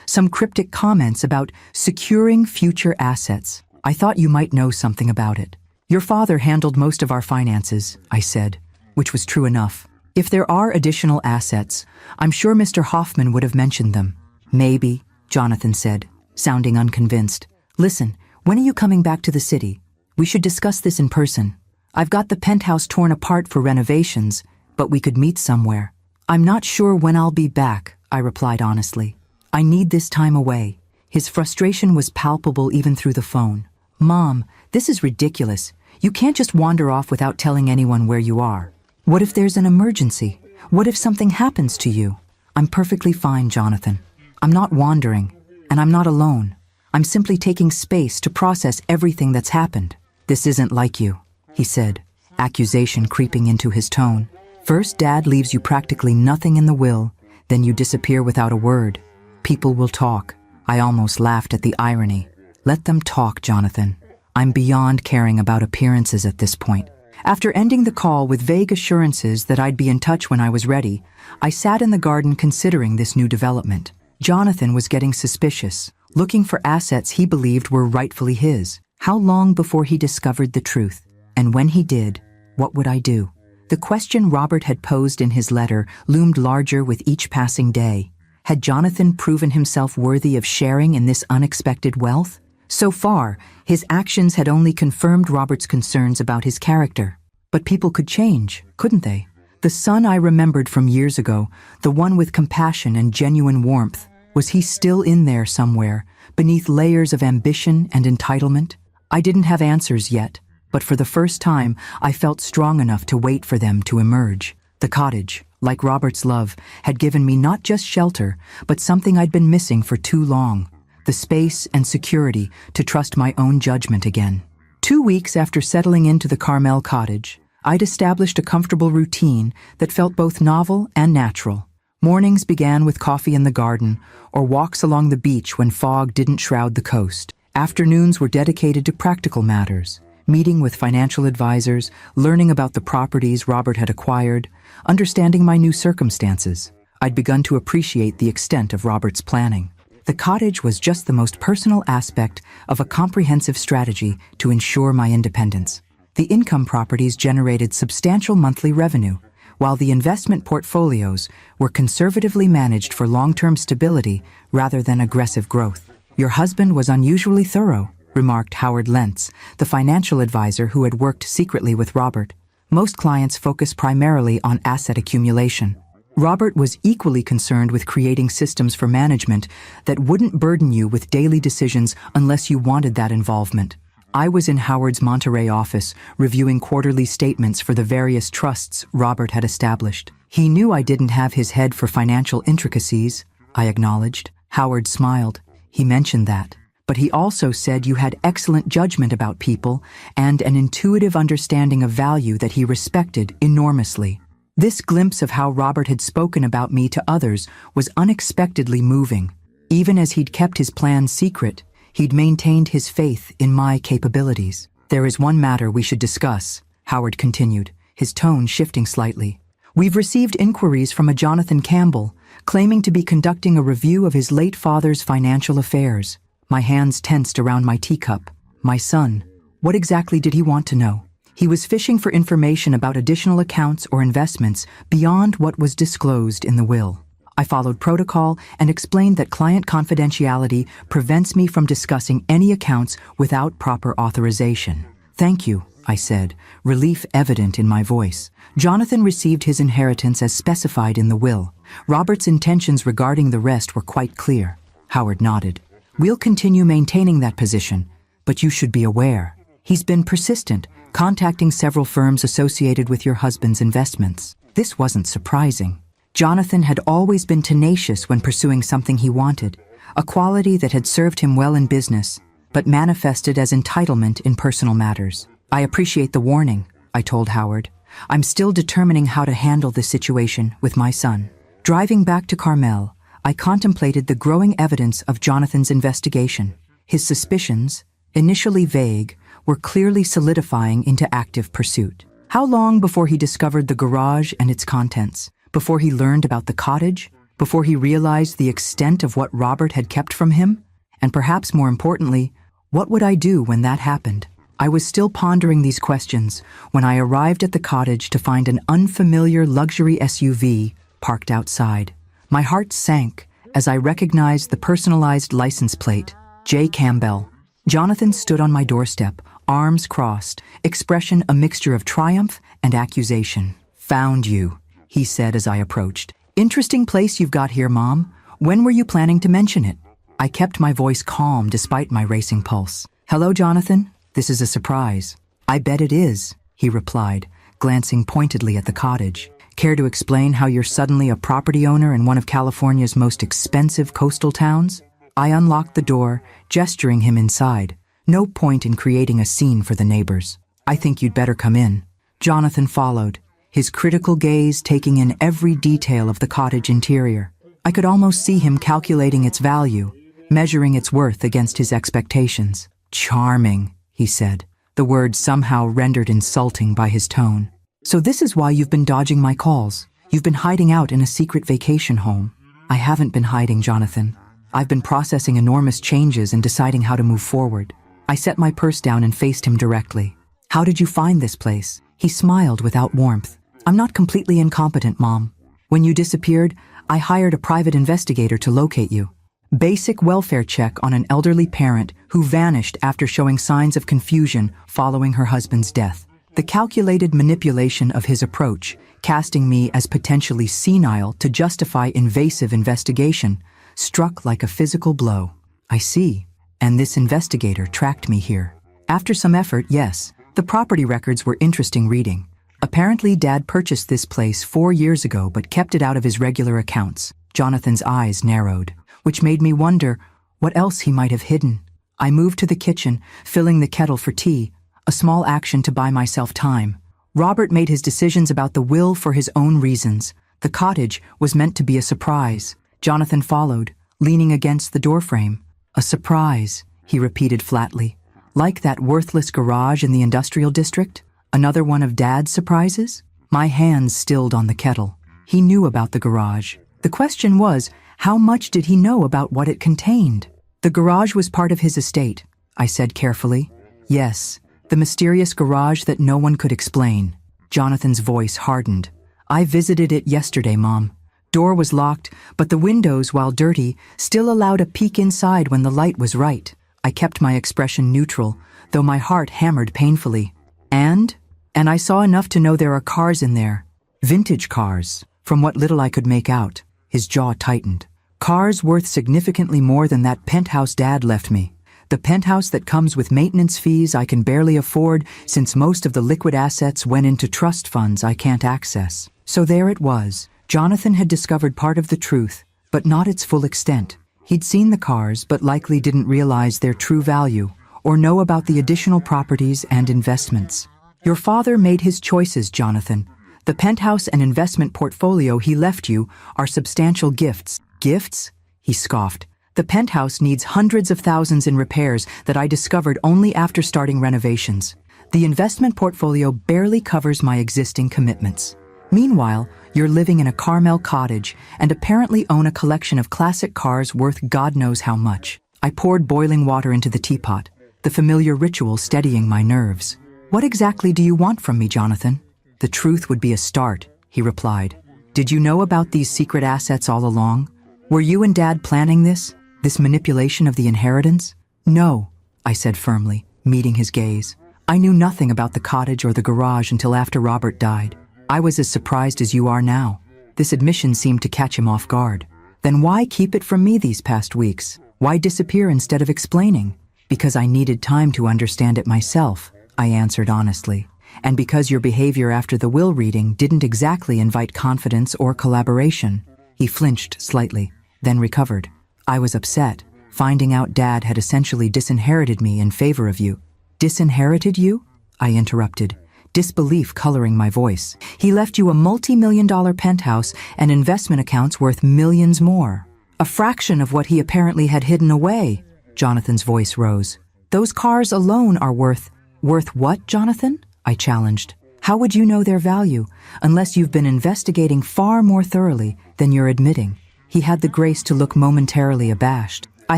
some cryptic comments about securing future assets. I thought you might know something about it." "Your father handled most of our finances," I said, which was true enough. "If there are additional assets, I'm sure Mr. Hoffman would have mentioned them." "Maybe," Jonathan said, sounding unconvinced. "Listen, when are you coming back to the city? We should discuss this in person. I've got the penthouse torn apart for renovations, but we could meet somewhere." "I'm not sure when I'll be back," I replied honestly. "I need this time away." His frustration was palpable even through the phone. "Mom, this is ridiculous. You can't just wander off without telling anyone where you are. What if there's an emergency? What if something happens to you?" "I'm perfectly fine, Jonathan. I'm not wandering, and I'm not alone. I'm simply taking space to process everything that's happened." "This isn't like you," he said, accusation creeping into his tone. "First, Dad leaves you practically nothing in the will, then you disappear without a word. People will talk." I almost laughed at the irony. "Let them talk, Jonathan. I'm beyond caring about appearances at this point." After ending the call with vague assurances that I'd be in touch when I was ready, I sat in the garden considering this new development. Jonathan was getting suspicious, looking for assets he believed were rightfully his. How long before he discovered the truth? And when he did, what would I do? The question Robert had posed in his letter loomed larger with each passing day. Had Jonathan proven himself worthy of sharing in this unexpected wealth? So far, his actions had only confirmed Robert's concerns about his character. But people could change, couldn't they? The son I remembered from years ago, the one with compassion and genuine warmth, was he still in there somewhere, beneath layers of ambition and entitlement? I didn't have answers yet, but for the first time, I felt strong enough to wait for them to emerge. The cottage, like Robert's love, had given me not just shelter, but something I'd been missing for too long. The space and security to trust my own judgment again. 2 weeks after settling into the Carmel cottage, I'd established a comfortable routine that felt both novel and natural. Mornings began with coffee in the garden, or walks along the beach when fog didn't shroud the coast. Afternoons were dedicated to practical matters, meeting with financial advisors, learning about the properties Robert had acquired, understanding my new circumstances. I'd begun to appreciate the extent of Robert's planning. The cottage was just the most personal aspect of a comprehensive strategy to ensure my independence. The income properties generated substantial monthly revenue, while the investment portfolios were conservatively managed for long-term stability rather than aggressive growth. "Your husband was unusually thorough," remarked Howard Lentz, the financial advisor who had worked secretly with Robert. "Most clients focus primarily on asset accumulation. Robert was equally concerned with creating systems for management that wouldn't burden you with daily decisions unless you wanted that involvement." I was in Howard's Monterey office, reviewing quarterly statements for the various trusts Robert had established. He knew I didn't have his head for financial intricacies, I acknowledged. Howard smiled. "He mentioned that. but he also said you had excellent judgment about people and an intuitive understanding of value that he respected enormously. This glimpse of how Robert had spoken about me to others was unexpectedly moving. Even as he'd kept his plans secret, he'd maintained his faith in my capabilities. "There is one matter we should discuss," Howard continued, his tone shifting slightly. "We've received inquiries from a Jonathan Campbell, claiming to be conducting a review of his late father's financial affairs." My hands tensed around my teacup. My son. What exactly did he want to know? He was fishing for information about additional accounts or investments beyond what was disclosed in the will. I followed protocol and explained that client confidentiality prevents me from discussing any accounts without proper authorization. "Thank you," I said, relief evident in my voice. Jonathan received his inheritance as specified in the will. Robert's intentions regarding the rest were quite clear. Howard nodded. "We'll continue maintaining that position, but you should be aware. He's been persistent, contacting several firms associated with your husband's investments." This wasn't surprising. Jonathan had always been tenacious when pursuing something he wanted, a quality that had served him well in business, but manifested as entitlement in personal matters. "I appreciate the warning," I told Howard. "I'm still determining how to handle this situation with my son." Driving back to Carmel, I contemplated the growing evidence of Jonathan's investigation. His suspicions, initially vague, were clearly solidifying into active pursuit. How long before he discovered the garage and its contents? Before he learned about the cottage? Before he realized the extent of what Robert had kept from him? And perhaps more importantly, what would I do when that happened? I was still pondering these questions when I arrived at the cottage to find an unfamiliar luxury SUV parked outside. My heart sank as I recognized the personalized license plate, J. Campbell. Jonathan stood on my doorstep, arms crossed, expression a mixture of triumph and accusation. "Found you," he said as I approached. "Interesting place you've got here, Mom. When were you planning to mention it?" I kept my voice calm despite my racing pulse. "Hello, Jonathan. This is a surprise." "I bet it is," he replied, glancing pointedly at the cottage. "Care to explain how you're suddenly a property owner in one of California's most expensive coastal towns?" I unlocked the door, gesturing him inside. No point in creating a scene for the neighbors. "I think you'd better come in." Jonathan followed, his critical gaze taking in every detail of the cottage interior. I could almost see him calculating its value, measuring its worth against his expectations. "Charming," he said, the word somehow rendered insulting by his tone. "So this is why you've been dodging my calls. You've been hiding out in a secret vacation home." "I haven't been hiding, Jonathan. I've been processing enormous changes and deciding how to move forward." I set my purse down and faced him directly. "How did you find this place?" He smiled without warmth. "I'm not completely incompetent, Mom. When you disappeared, I hired a private investigator to locate you. Basic welfare check on an elderly parent who vanished after showing signs of confusion following her husband's death. The calculated manipulation of his approach, casting me as potentially senile to justify invasive investigation, struck like a physical blow. "I see. And this investigator tracked me here." After some effort, yes, the property records were interesting reading. Apparently, Dad purchased this place 4 years ago but kept it out of his regular accounts. Jonathan's eyes narrowed, which made me wonder what else he might have hidden. I moved to the kitchen, filling the kettle for tea, a small action to buy myself time. Robert made his decisions about the will for his own reasons. The cottage was meant to be a surprise. Jonathan followed, leaning against the doorframe. "A surprise," he repeated flatly. "Like that worthless garage in the industrial district? Another one of Dad's surprises?" My hands stilled on the kettle. He knew about the garage. The question was, how much did he know about what it contained? "The garage was part of his estate," I said carefully. "Yes, the mysterious garage that no one could explain." Jonathan's voice hardened. "I visited it yesterday, Mom. Door was locked, but the windows, while dirty, still allowed a peek inside when the light was right." I kept my expression neutral, though my heart hammered painfully. And I saw enough to know there are cars in there. Vintage cars, from what little I could make out." His jaw tightened. "Cars worth significantly more than that penthouse Dad left me. The penthouse that comes with maintenance fees I can barely afford since most of the liquid assets went into trust funds I can't access." So there it was. Jonathan had discovered part of the truth, but not its full extent. He'd seen the cars, but likely didn't realize their true value or know about the additional properties and investments. Your father made his choices, Jonathan. The penthouse and investment portfolio he left you are substantial gifts. Gifts? He scoffed. The penthouse needs hundreds of thousands in repairs that I discovered only after starting renovations. The investment portfolio barely covers my existing commitments. Meanwhile, you're living in a Carmel cottage and apparently own a collection of classic cars worth God knows how much. I poured boiling water into the teapot, the familiar ritual steadying my nerves. What exactly do you want from me, Jonathan? The truth would be a start, he replied. Did you know about these secret assets all along? Were you and Dad planning this manipulation of the inheritance? No, I said firmly, meeting his gaze. I knew nothing about the cottage or the garage until after Robert died. I was as surprised as you are now. This admission seemed to catch him off guard. Then why keep it from me these past weeks? Why disappear instead of explaining? Because I needed time to understand it myself, I answered honestly. And because your behavior after the will reading didn't exactly invite confidence or collaboration. He flinched slightly, then recovered. I was upset, finding out Dad had essentially disinherited me in favor of you. Disinherited you? I interrupted, disbelief coloring my voice. He left you a multi-million-dollar penthouse and investment accounts worth millions more. A fraction of what he apparently had hidden away. Jonathan's voice rose. Those cars alone are worth what, Jonathan? I challenged. How would you know their value unless you've been investigating far more thoroughly than you're admitting? He had the grace to look momentarily abashed. I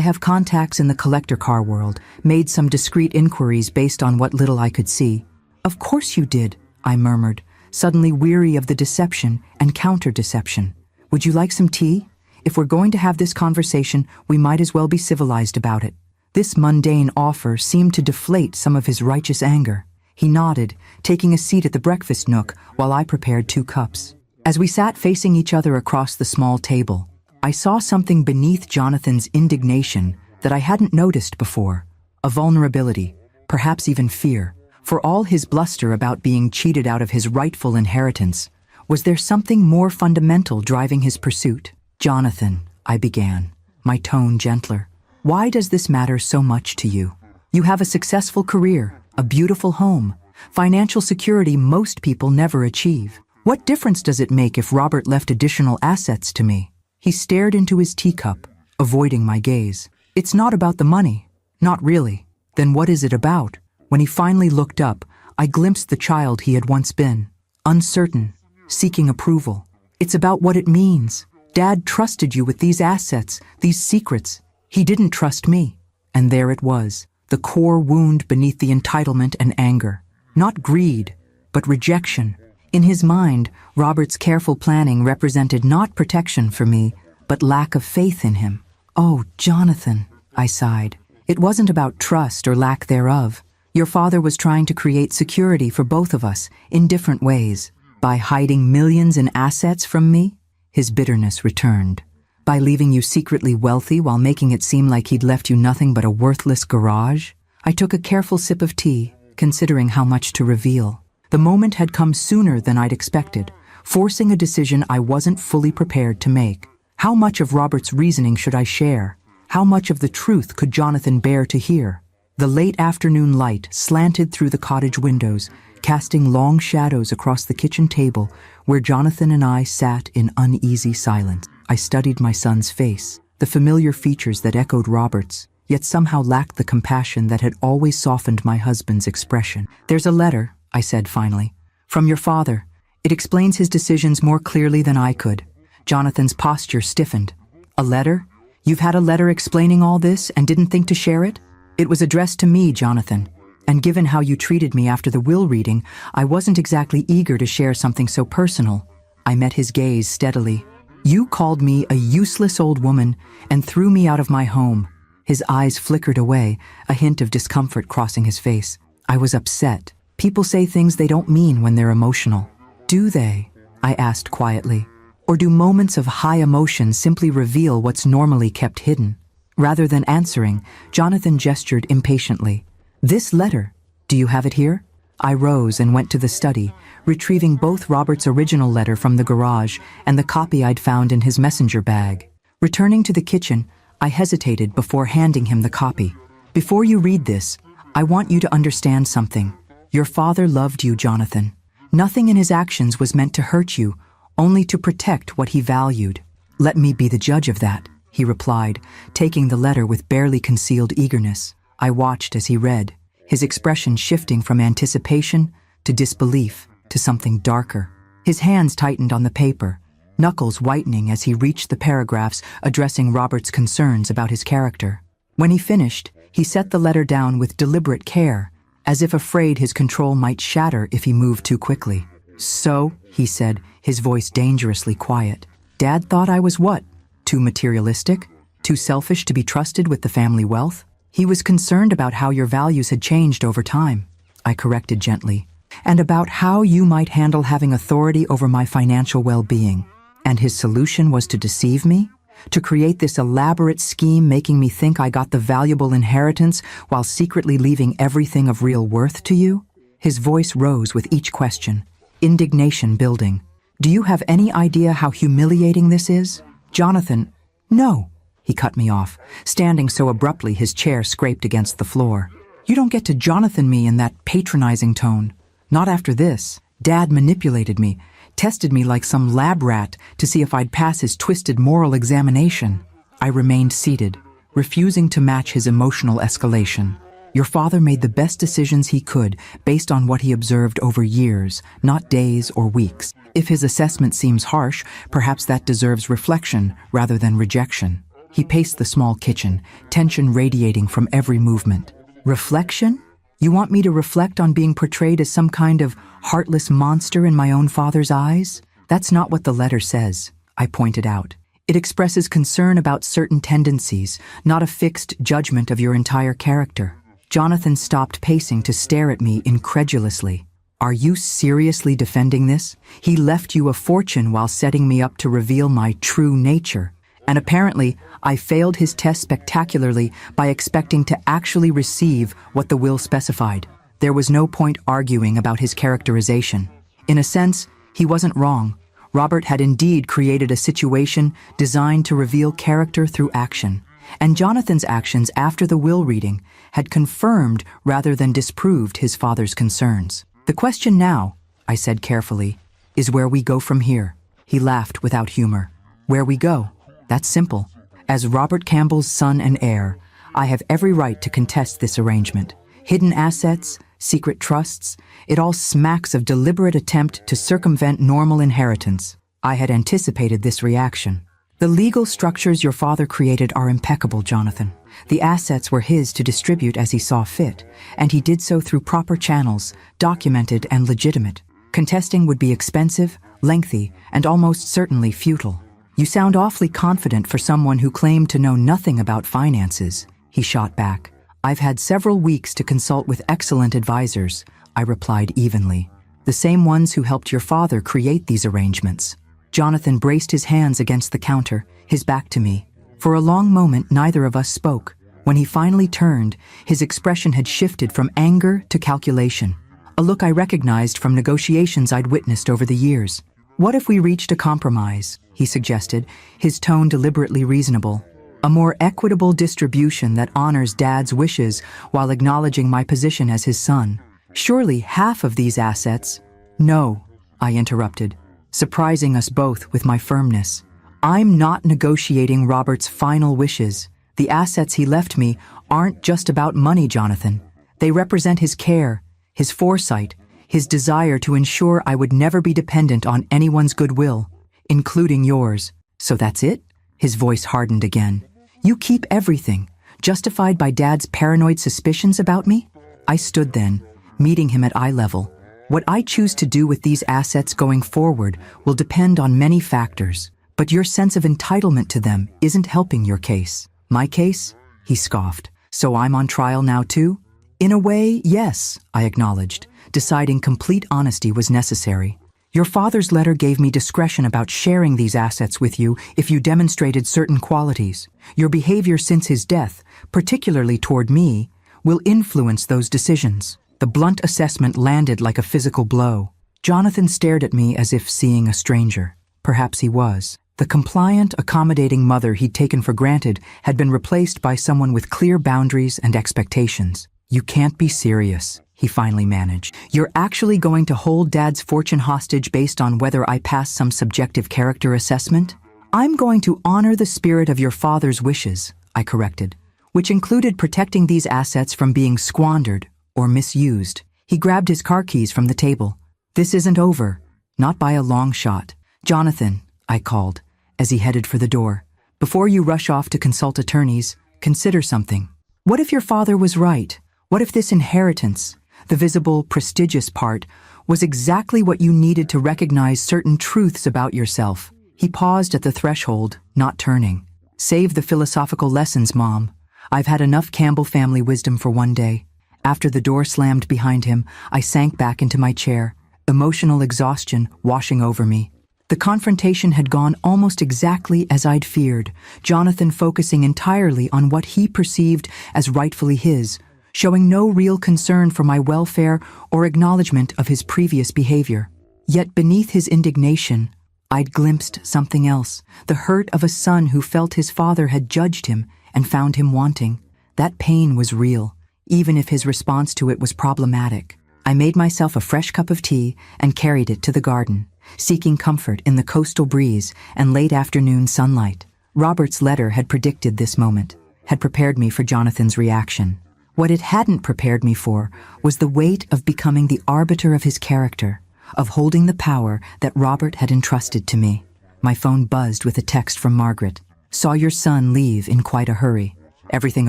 have contacts in the collector car world, made some discreet inquiries based on what little I could see. Of course you did, I murmured, suddenly weary of the deception and counter-deception. Would you like some tea? If we're going to have this conversation, we might as well be civilized about it. This mundane offer seemed to deflate some of his righteous anger. He nodded, taking a seat at the breakfast nook while I prepared 2 cups. As we sat facing each other across the small table, I saw something beneath Jonathan's indignation that I hadn't noticed before. A vulnerability, perhaps even fear. For all his bluster about being cheated out of his rightful inheritance, was there something more fundamental driving his pursuit? Jonathan, I began, my tone gentler. Why does this matter so much to you? You have a successful career, a beautiful home, financial security most people never achieve. What difference does it make if Robert left additional assets to me? He stared into his teacup, avoiding my gaze. It's not about the money. Not really. Then what is it about? When he finally looked up, I glimpsed the child he had once been. Uncertain, seeking approval. It's about what it means. Dad trusted you with these assets, these secrets. He didn't trust me. And there it was, the core wound beneath the entitlement and anger. Not greed, but rejection. In his mind, Robert's careful planning represented not protection for me, but lack of faith in him. Oh, Jonathan, I sighed. It wasn't about trust or lack thereof. Your father was trying to create security for both of us in different ways. By hiding millions in assets from me, his bitterness returned. By leaving you secretly wealthy while making it seem like he'd left you nothing but a worthless garage. I took a careful sip of tea, considering how much to reveal. The moment had come sooner than I'd expected, forcing a decision I wasn't fully prepared to make. How much of Robert's reasoning should I share? How much of the truth could Jonathan bear to hear? The late afternoon light slanted through the cottage windows, casting long shadows across the kitchen table where Jonathan and I sat in uneasy silence. I studied my son's face, the familiar features that echoed Robert's, yet somehow lacked the compassion that had always softened my husband's expression. There's a letter, I said finally, from your father. It explains his decisions more clearly than I could. Jonathan's posture stiffened. A letter? You've had a letter explaining all this and didn't think to share it? It was addressed to me, Jonathan. And given how you treated me after the will reading, I wasn't exactly eager to share something so personal. I met his gaze steadily. You called me a useless old woman and threw me out of my home. His eyes flickered away, a hint of discomfort crossing his face. I was upset. People say things they don't mean when they're emotional. Do they? I asked quietly. Or do moments of high emotion simply reveal what's normally kept hidden? Rather than answering, Jonathan gestured impatiently. This letter, do you have it here? I rose and went to the study, retrieving both Robert's original letter from the garage and the copy I'd found in his messenger bag. Returning to the kitchen, I hesitated before handing him the copy. Before you read this, I want you to understand something. Your father loved you, Jonathan. Nothing in his actions was meant to hurt you, only to protect what he valued. Let me be the judge of that, he replied, taking the letter with barely concealed eagerness. I watched as he read, his expression shifting from anticipation to disbelief to something darker. His hands tightened on the paper, knuckles whitening as he reached the paragraphs addressing Robert's concerns about his character. When he finished, he set the letter down with deliberate care, as if afraid his control might shatter if he moved too quickly. So, he said, his voice dangerously quiet, Dad thought I was what? Too materialistic? Too selfish to be trusted with the family wealth? He was concerned about how your values had changed over time, I corrected gently, and about how you might handle having authority over my financial well-being. And his solution was to deceive me? To create this elaborate scheme making me think I got the valuable inheritance while secretly leaving everything of real worth to you? His voice rose with each question, indignation building. Do you have any idea how humiliating this is? Jonathan, no, he cut me off, standing so abruptly his chair scraped against the floor. You don't get to Jonathan me in that patronizing tone. Not after this. Dad manipulated me, tested me like some lab rat to see if I'd pass his twisted moral examination. I remained seated, refusing to match his emotional escalation. Your father made the best decisions he could based on what he observed over years, not days or weeks. If his assessment seems harsh, perhaps that deserves reflection rather than rejection. He paced the small kitchen, tension radiating from every movement. Reflection? You want me to reflect on being portrayed as some kind of heartless monster in my own father's eyes? That's not what the letter says, I pointed out. It expresses concern about certain tendencies, not a fixed judgment of your entire character. Jonathan stopped pacing to stare at me incredulously. Are you seriously defending this? He left you a fortune while setting me up to reveal my true nature. And apparently, I failed his test spectacularly by expecting to actually receive what the will specified. There was no point arguing about his characterization. In a sense, he wasn't wrong. Robert had indeed created a situation designed to reveal character through action. And Jonathan's actions after the will reading had confirmed rather than disproved his father's concerns. The question now, I said carefully, is where we go from here. He laughed without humor. Where we go? That's simple. As Robert Campbell's son and heir, I have every right to contest this arrangement. Hidden assets, secret trusts, it all smacks of deliberate attempt to circumvent normal inheritance. I had anticipated this reaction. The legal structures your father created are impeccable, Jonathan. The assets were his to distribute as he saw fit, and he did so through proper channels, documented and legitimate. Contesting would be expensive, lengthy, and almost certainly futile. You sound awfully confident for someone who claimed to know nothing about finances, he shot back. I've had several weeks to consult with excellent advisors, I replied evenly. The same ones who helped your father create these arrangements. Jonathan braced his hands against the counter, his back to me. For a long moment, neither of us spoke. When he finally turned, his expression had shifted from anger to calculation, a look I recognized from negotiations I'd witnessed over the years. What if we reached a compromise, he suggested, his tone deliberately reasonable. A more equitable distribution that honors Dad's wishes while acknowledging my position as his son. Surely half of these assets— No, I interrupted, surprising us both with my firmness. I'm not negotiating Robert's final wishes. The assets he left me aren't just about money, Jonathan. They represent his care, his foresight, his desire to ensure I would never be dependent on anyone's goodwill, including yours. So that's it? His voice hardened again. You keep everything, justified by Dad's paranoid suspicions about me? I stood then, meeting him at eye level. What I choose to do with these assets going forward will depend on many factors, but your sense of entitlement to them isn't helping your case. My case? He scoffed. So I'm on trial now too? In a way, yes, I acknowledged, deciding complete honesty was necessary. Your father's letter gave me discretion about sharing these assets with you if you demonstrated certain qualities. Your behavior since his death, particularly toward me, will influence those decisions. The blunt assessment landed like a physical blow. Jonathan stared at me as if seeing a stranger. Perhaps he was. The compliant, accommodating mother he'd taken for granted had been replaced by someone with clear boundaries and expectations. "You can't be serious," he finally managed. "You're actually going to hold Dad's fortune hostage based on whether I pass some subjective character assessment?" "I'm going to honor the spirit of your father's wishes," I corrected, "which included protecting these assets from being squandered or misused." He grabbed his car keys from the table. "This isn't over. Not by a long shot." "Jonathan," I called, as he headed for the door, "before you rush off to consult attorneys, consider something. What if your father was right? What if this inheritance, the visible, prestigious part, was exactly what you needed to recognize certain truths about yourself?" He paused at the threshold, not turning. "Save the philosophical lessons, Mom. I've had enough Campbell family wisdom for one day." After the door slammed behind him, I sank back into my chair, emotional exhaustion washing over me. The confrontation had gone almost exactly as I'd feared, Jonathan focusing entirely on what he perceived as rightfully his, showing no real concern for my welfare or acknowledgement of his previous behavior. Yet beneath his indignation, I'd glimpsed something else, the hurt of a son who felt his father had judged him and found him wanting. That pain was real, even if his response to it was problematic. I made myself a fresh cup of tea and carried it to the garden, seeking comfort in the coastal breeze and late afternoon sunlight. Robert's letter had predicted this moment, had prepared me for Jonathan's reaction. What it hadn't prepared me for was the weight of becoming the arbiter of his character, of holding the power that Robert had entrusted to me. My phone buzzed with a text from Margaret. "Saw your son leave in quite a hurry. Everything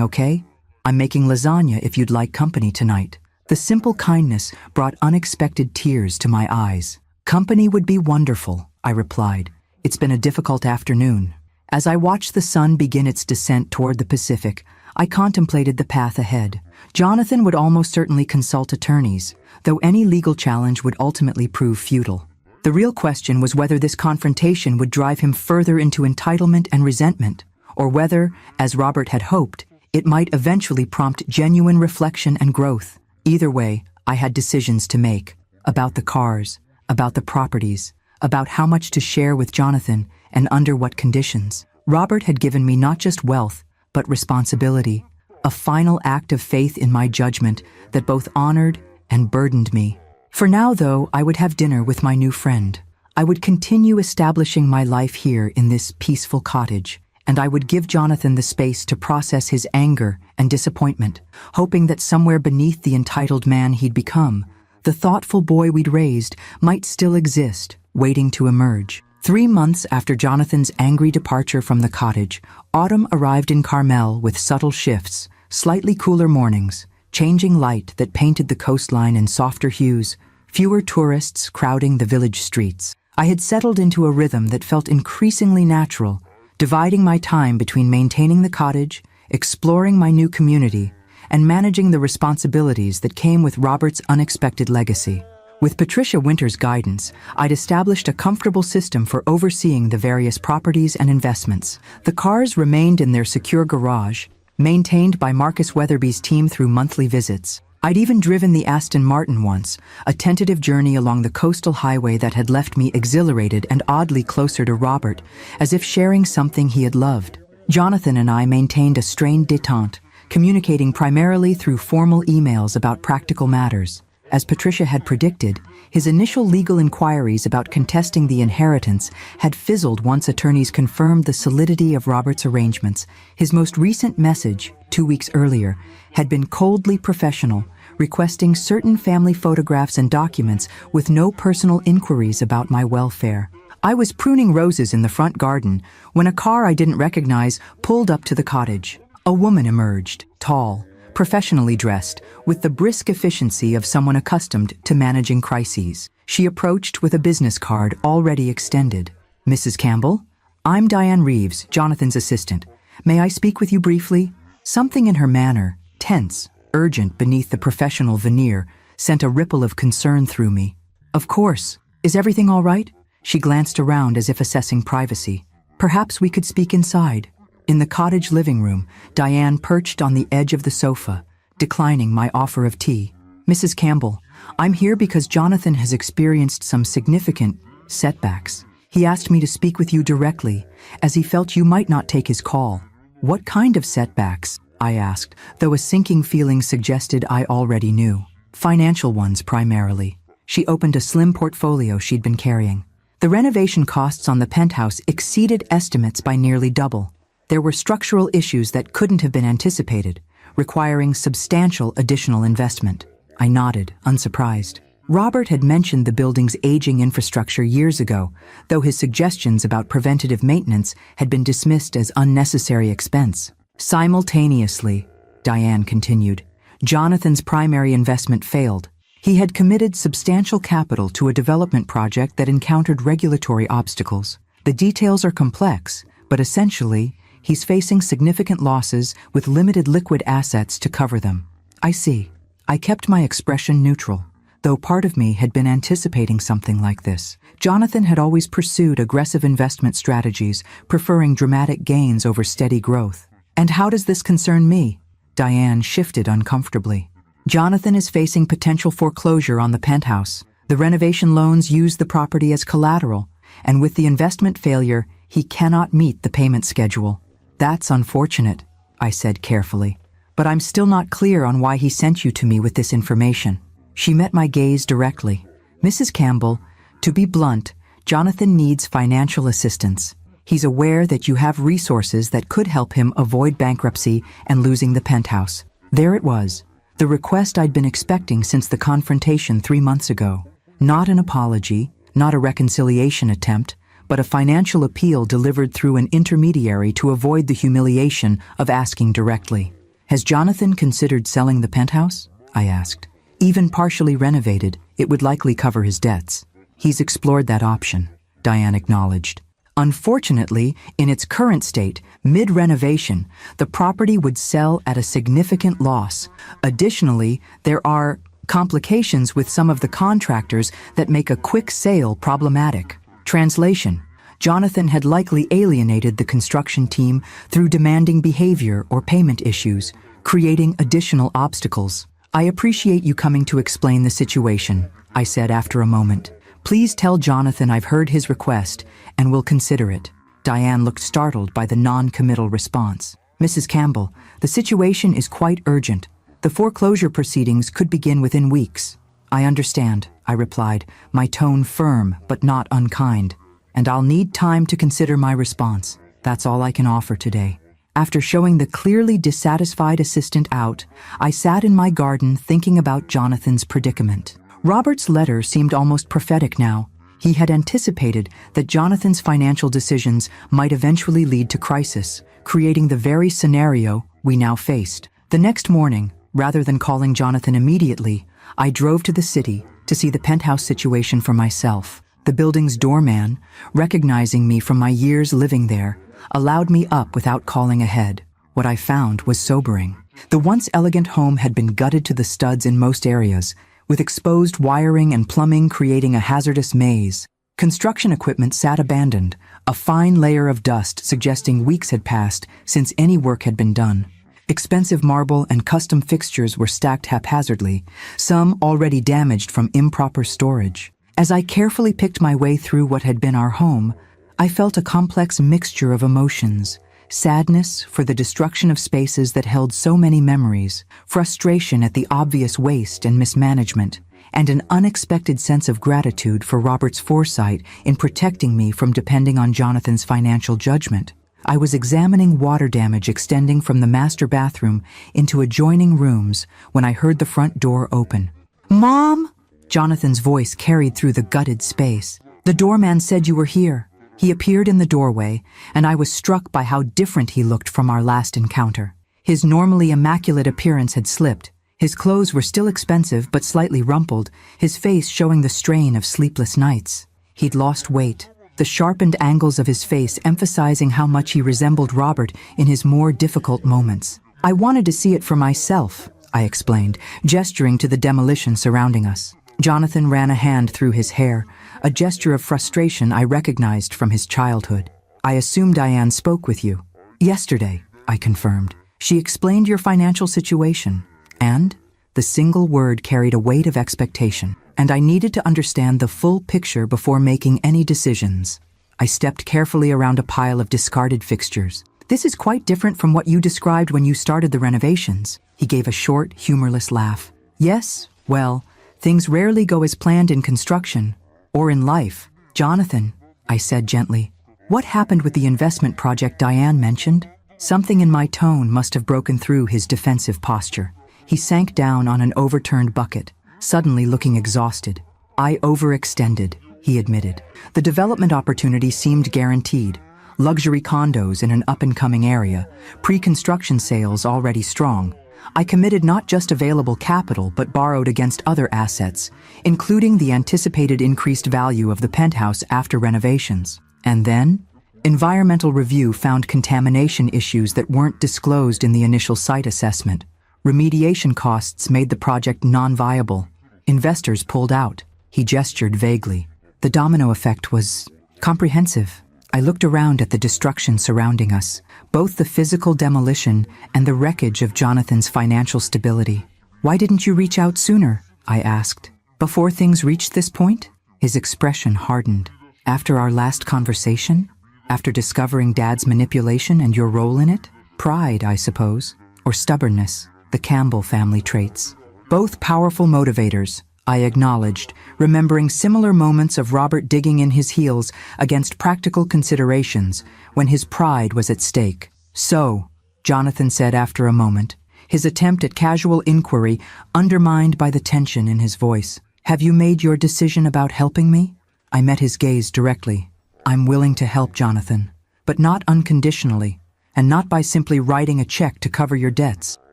okay? I'm making lasagna if you'd like company tonight." The simple kindness brought unexpected tears to my eyes. "Company would be wonderful," I replied. "It's been a difficult afternoon." As I watched the sun begin its descent toward the Pacific, I contemplated the path ahead. Jonathan would almost certainly consult attorneys, though any legal challenge would ultimately prove futile. The real question was whether this confrontation would drive him further into entitlement and resentment, or whether, as Robert had hoped, it might eventually prompt genuine reflection and growth. Either way, I had decisions to make, about the cars, about the properties, about how much to share with Jonathan, and under what conditions. Robert had given me not just wealth, but responsibility, a final act of faith in my judgment that both honored and burdened me. For now, though, I would have dinner with my new friend. I would continue establishing my life here in this peaceful cottage, and I would give Jonathan the space to process his anger and disappointment, hoping that somewhere beneath the entitled man he'd become, the thoughtful boy we'd raised might still exist, waiting to emerge. 3 months after Jonathan's angry departure from the cottage, autumn arrived in Carmel with subtle shifts, slightly cooler mornings, changing light that painted the coastline in softer hues, fewer tourists crowding the village streets. I had settled into a rhythm that felt increasingly natural, dividing my time between maintaining the cottage, exploring my new community, and managing the responsibilities that came with Robert's unexpected legacy. With Patricia Winter's guidance, I'd established a comfortable system for overseeing the various properties and investments. The cars remained in their secure garage, maintained by Marcus Weatherby's team through monthly visits. I'd even driven the Aston Martin once, a tentative journey along the coastal highway that had left me exhilarated and oddly closer to Robert, as if sharing something he had loved. Jonathan and I maintained a strained détente, communicating primarily through formal emails about practical matters. As Patricia had predicted, his initial legal inquiries about contesting the inheritance had fizzled once attorneys confirmed the solidity of Robert's arrangements. His most recent message, 2 weeks earlier, had been coldly professional, requesting certain family photographs and documents with no personal inquiries about my welfare. I was pruning roses in the front garden when a car I didn't recognize pulled up to the cottage. A woman emerged, tall, professionally dressed, with the brisk efficiency of someone accustomed to managing crises. She approached with a business card already extended. "Mrs. Campbell? I'm Diane Reeves, Jonathan's assistant. May I speak with you briefly?" Something in her manner, tense, urgent beneath the professional veneer, sent a ripple of concern through me. "Of course. Is everything all right?" She glanced around as if assessing privacy. "Perhaps we could speak inside." In the cottage living room, Diane perched on the edge of the sofa, declining my offer of tea. "Mrs. Campbell, I'm here because Jonathan has experienced some significant setbacks. He asked me to speak with you directly, as he felt you might not take his call. What kind of setbacks? I asked, though a sinking feeling suggested I already knew. Financial ones primarily. She opened a slim portfolio she'd been carrying. The renovation costs on the penthouse exceeded estimates by nearly double. There were structural issues that couldn't have been anticipated, requiring substantial additional investment. I nodded, unsurprised. Robert had mentioned the building's aging infrastructure years ago, though his suggestions about preventative maintenance had been dismissed as unnecessary expense. Simultaneously, Diane continued, Jonathan's primary investment failed. He had committed substantial capital to a development project that encountered regulatory obstacles. The details are complex, but essentially, he's facing significant losses with limited liquid assets to cover them. I see. I kept my expression neutral, though part of me had been anticipating something like this. Jonathan had always pursued aggressive investment strategies, preferring dramatic gains over steady growth. And how does this concern me? Diane shifted uncomfortably. Jonathan is facing potential foreclosure on the penthouse. The renovation loans use the property as collateral, and with the investment failure, he cannot meet the payment schedule. That's unfortunate, I said carefully, but I'm still not clear on why he sent you to me with this information. She met my gaze directly. Mrs. Campbell, to be blunt, Jonathan needs financial assistance. He's aware that you have resources that could help him avoid bankruptcy and losing the penthouse. There it was. The request I'd been expecting since the confrontation 3 months ago. Not an apology, not a reconciliation attempt, but a financial appeal delivered through an intermediary to avoid the humiliation of asking directly. Has Jonathan considered selling the penthouse? I asked. Even partially renovated, it would likely cover his debts. He's explored that option, Diane acknowledged. Unfortunately, in its current state, mid-renovation, the property would sell at a significant loss. Additionally, there are complications with some of the contractors that make a quick sale problematic. Translation: Jonathan had likely alienated the construction team through demanding behavior or payment issues, creating additional obstacles. I appreciate you coming to explain the situation, I said after a moment. Please tell Jonathan I've heard his request and will consider it. Diane looked startled by the non-committal response. Mrs. Campbell, the situation is quite urgent. The foreclosure proceedings could begin within weeks. I understand, I replied, my tone firm but not unkind. And I'll need time to consider my response. That's all I can offer today. After showing the clearly dissatisfied assistant out, I sat in my garden thinking about Jonathan's predicament. Robert's letter seemed almost prophetic now. He had anticipated that Jonathan's financial decisions might eventually lead to crisis, creating the very scenario we now faced. The next morning, rather than calling Jonathan immediately, I drove to the city to see the penthouse situation for myself. The building's doorman, recognizing me from my years living there, allowed me up without calling ahead. What I found was sobering. The once elegant home had been gutted to the studs in most areas, with exposed wiring and plumbing creating a hazardous maze. Construction equipment sat abandoned, a fine layer of dust suggesting weeks had passed since any work had been done. Expensive marble and custom fixtures were stacked haphazardly, some already damaged from improper storage. As I carefully picked my way through what had been our home, I felt a complex mixture of emotions. Sadness for the destruction of spaces that held so many memories, frustration at the obvious waste and mismanagement, and an unexpected sense of gratitude for Robert's foresight in protecting me from depending on Jonathan's financial judgment. I was examining water damage extending from the master bathroom into adjoining rooms when I heard the front door open. "Mom!" Jonathan's voice carried through the gutted space. "The doorman said you were here." He appeared in the doorway, and I was struck by how different he looked from our last encounter. His normally immaculate appearance had slipped. His clothes were still expensive but slightly rumpled, his face showing the strain of sleepless nights. He'd lost weight, the sharpened angles of his face emphasizing how much he resembled Robert in his more difficult moments. "I wanted to see it for myself," I explained, gesturing to the demolition surrounding us. Jonathan ran a hand through his hair, a gesture of frustration I recognized from his childhood. "I assume Diane spoke with you." "Yesterday," I confirmed. "She explained your financial situation." And the single word carried a weight of expectation, and I needed to understand the full picture before making any decisions. I stepped carefully around a pile of discarded fixtures. "This is quite different from what you described when you started the renovations." He gave a short, humorless laugh. "Yes, well, things rarely go as planned in construction, or in life." "Jonathan," I said gently, "what happened with the investment project Diane mentioned?" Something in my tone must have broken through his defensive posture. He sank down on an overturned bucket, suddenly looking exhausted. "I overextended," he admitted. "The development opportunity seemed guaranteed. Luxury condos in an up-and-coming area, pre-construction sales already strong. I committed not just available capital but borrowed against other assets, including the anticipated increased value of the penthouse after renovations. And then, environmental review found contamination issues that weren't disclosed in the initial site assessment. Remediation costs made the project non-viable. Investors pulled out." He gestured vaguely. "The domino effect was comprehensive." I looked around at the destruction surrounding us, both the physical demolition and the wreckage of Jonathan's financial stability. "Why didn't you reach out sooner?" I asked. "Before things reached this point?" His expression hardened. "After our last conversation? After discovering Dad's manipulation and your role in it? Pride, I suppose, or stubbornness, the Campbell family traits. Both powerful motivators," I acknowledged, remembering similar moments of Robert digging in his heels against practical considerations when his pride was at stake. "So," Jonathan said after a moment, his attempt at casual inquiry undermined by the tension in his voice, "have you made your decision about helping me?" I met his gaze directly. "I'm willing to help, Jonathan, but not unconditionally, and not by simply writing a check to cover your debts."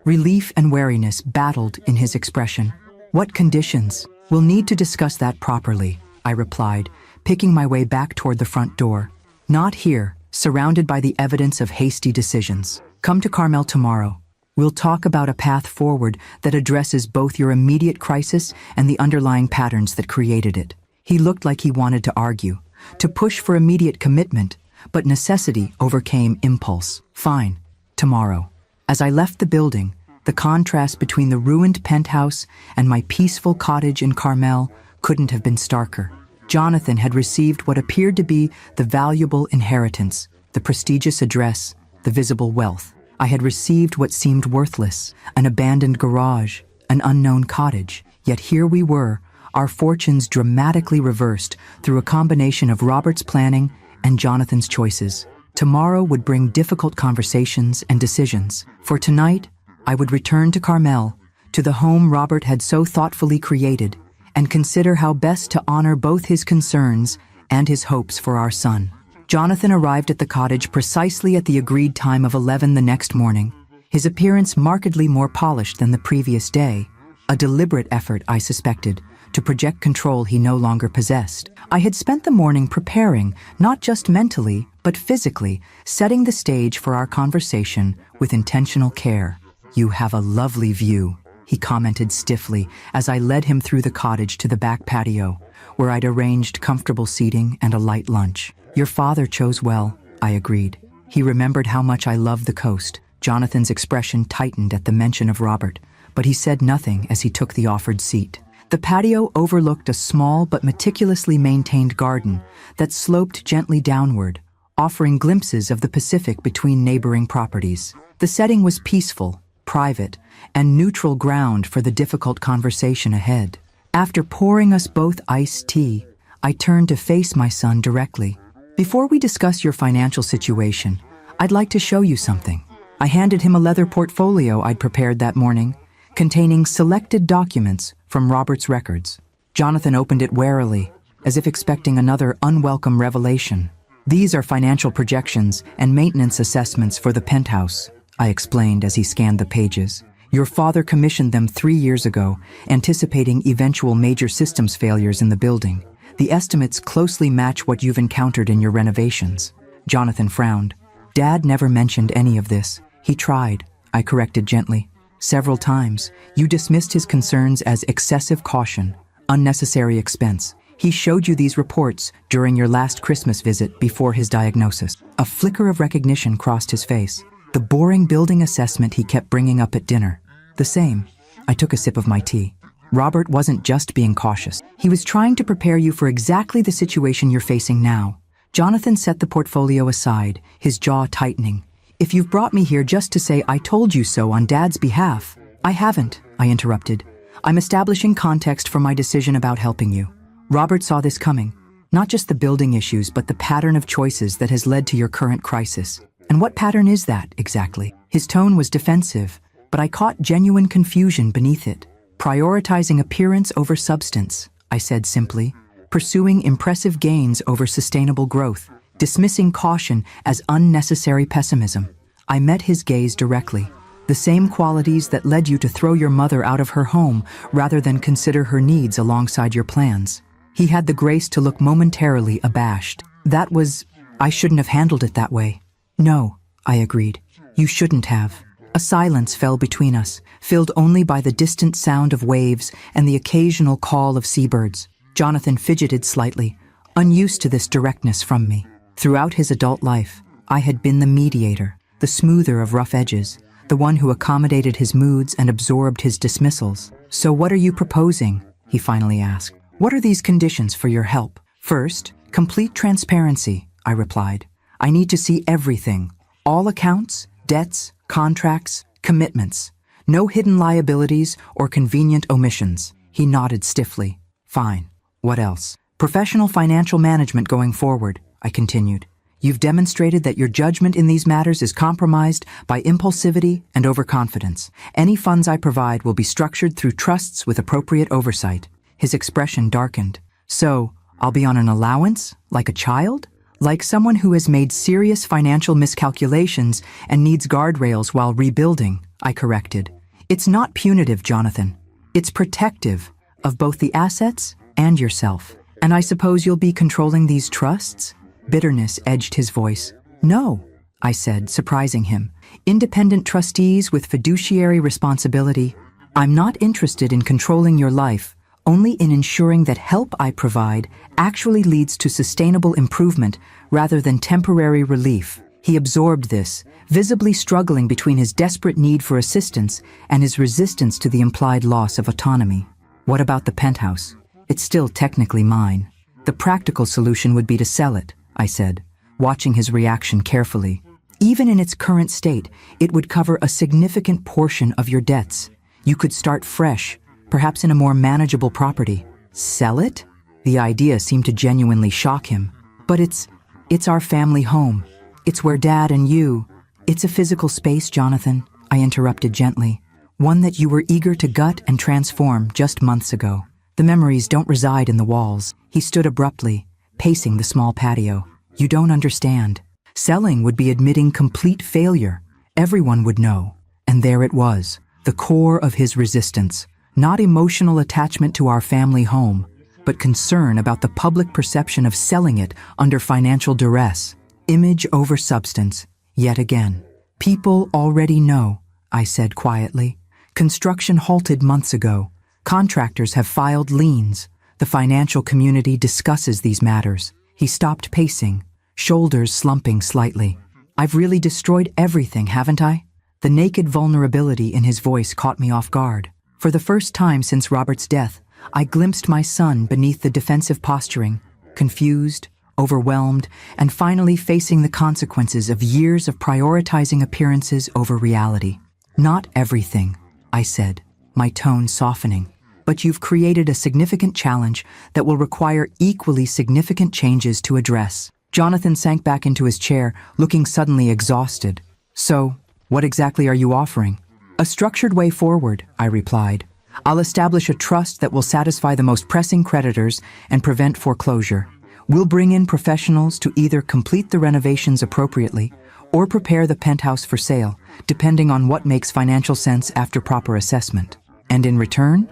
Relief and wariness battled in his expression. "What conditions? We'll need to discuss that properly," I replied, picking my way back toward the front door. "Not here, surrounded by the evidence of hasty decisions. Come to Carmel tomorrow. We'll talk about a path forward that addresses both your immediate crisis and the underlying patterns that created it." He looked like he wanted to argue, to push for immediate commitment, but necessity overcame impulse. "Fine, tomorrow." As I left the building, the contrast between the ruined penthouse and my peaceful cottage in Carmel couldn't have been starker. Jonathan had received what appeared to be the valuable inheritance, the prestigious address, the visible wealth. I had received what seemed worthless, an abandoned garage, an unknown cottage. Yet here we were, our fortunes dramatically reversed through a combination of Robert's planning and Jonathan's choices. Tomorrow would bring difficult conversations and decisions. For tonight, I would return to Carmel, to the home Robert had so thoughtfully created, and consider how best to honor both his concerns and his hopes for our son. Jonathan arrived at the cottage precisely at the agreed time of 11 the next morning, his appearance markedly more polished than the previous day, a deliberate effort, I suspected, to project control he no longer possessed. I had spent the morning preparing, not just mentally, but physically, setting the stage for our conversation with intentional care. "You have a lovely view," he commented stiffly as I led him through the cottage to the back patio, where I'd arranged comfortable seating and a light lunch. "Your father chose well," I agreed. He remembered how much I loved the coast. Jonathan's expression tightened at the mention of Robert, but he said nothing as he took the offered seat. The patio overlooked a small but meticulously maintained garden that sloped gently downward, offering glimpses of the Pacific between neighboring properties. The setting was peaceful, private, and neutral ground for the difficult conversation ahead. After pouring us both iced tea, I turned to face my son directly. "Before we discuss your financial situation, I'd like to show you something." I handed him a leather portfolio I'd prepared that morning, containing selected documents from Robert's records. Jonathan opened it warily, as if expecting another unwelcome revelation. "These are financial projections and maintenance assessments for the penthouse," I explained as he scanned the pages. "Your father commissioned them 3 years ago, anticipating eventual major systems failures in the building. The estimates closely match what you've encountered in your renovations." Jonathan frowned. "Dad never mentioned any of this." "He tried," I corrected gently. "Several times. You dismissed his concerns as excessive caution, unnecessary expense. He showed you these reports during your last Christmas visit before his diagnosis." A flicker of recognition crossed his face. "The boring building assessment he kept bringing up at dinner." "The same." I took a sip of my tea. "Robert wasn't just being cautious. He was trying to prepare you for exactly the situation you're facing now. Jonathan set the portfolio aside, his jaw tightening. If you've brought me here just to say I told you so on Dad's behalf. I haven't, I interrupted. I'm establishing context for my decision about helping you. Robert saw this coming. Not just the building issues, but the pattern of choices that has led to your current crisis. And what pattern is that, exactly? His tone was defensive, but I caught genuine confusion beneath it. Prioritizing appearance over substance, I said simply. Pursuing impressive gains over sustainable growth. Dismissing caution as unnecessary pessimism. I met his gaze directly. The same qualities that led you to throw your mother out of her home rather than consider her needs alongside your plans. He had the grace to look momentarily abashed. I shouldn't have handled it that way. No, I agreed. You shouldn't have. A silence fell between us, filled only by the distant sound of waves and the occasional call of seabirds. Jonathan fidgeted slightly, unused to this directness from me. Throughout his adult life, I had been the mediator, the smoother of rough edges, the one who accommodated his moods and absorbed his dismissals. So what are you proposing? He finally asked. What are these conditions for your help? First, complete transparency, I replied. I need to see everything. All accounts, debts, contracts, commitments. No hidden liabilities or convenient omissions. He nodded stiffly. Fine. What else? Professional financial management going forward, I continued. You've demonstrated that your judgment in these matters is compromised by impulsivity and overconfidence. Any funds I provide will be structured through trusts with appropriate oversight. His expression darkened. So, I'll be on an allowance, like a child? Like someone who has made serious financial miscalculations and needs guardrails while rebuilding, I corrected. It's not punitive, Jonathan. It's protective of both the assets and yourself. And I suppose you'll be controlling these trusts? Bitterness edged his voice. No, I said, surprising him. Independent trustees with fiduciary responsibility. I'm not interested in controlling your life, only in ensuring that help I provide actually leads to sustainable improvement rather than temporary relief. He absorbed this, visibly struggling between his desperate need for assistance and his resistance to the implied loss of autonomy. What about the penthouse? It's still technically mine. The practical solution would be to sell it, I said, watching his reaction carefully. Even in its current state, it would cover a significant portion of your debts. You could start fresh, perhaps in a more manageable property. Sell it? The idea seemed to genuinely shock him. But it's our family home. It's where Dad and you... It's a physical space, Jonathan, I interrupted gently. One that you were eager to gut and transform just months ago. The memories don't reside in the walls. He stood abruptly, pacing the small patio. You don't understand. Selling would be admitting complete failure. Everyone would know. And there it was, the core of his resistance. Not emotional attachment to our family home, but concern about the public perception of selling it under financial duress. Image over substance, yet again. People already know, I said quietly. Construction halted months ago. Contractors have filed liens. The financial community discusses these matters. He stopped pacing, shoulders slumping slightly. I've really destroyed everything, haven't I? The naked vulnerability in his voice caught me off guard. For the first time since Robert's death, I glimpsed my son beneath the defensive posturing, confused, overwhelmed, and finally facing the consequences of years of prioritizing appearances over reality. Not everything, I said, my tone softening. But you've created a significant challenge that will require equally significant changes to address. Jonathan sank back into his chair, looking suddenly exhausted. So, what exactly are you offering? A structured way forward, I replied. I'll establish a trust that will satisfy the most pressing creditors and prevent foreclosure. We'll bring in professionals to either complete the renovations appropriately or prepare the penthouse for sale, depending on what makes financial sense after proper assessment. And in return,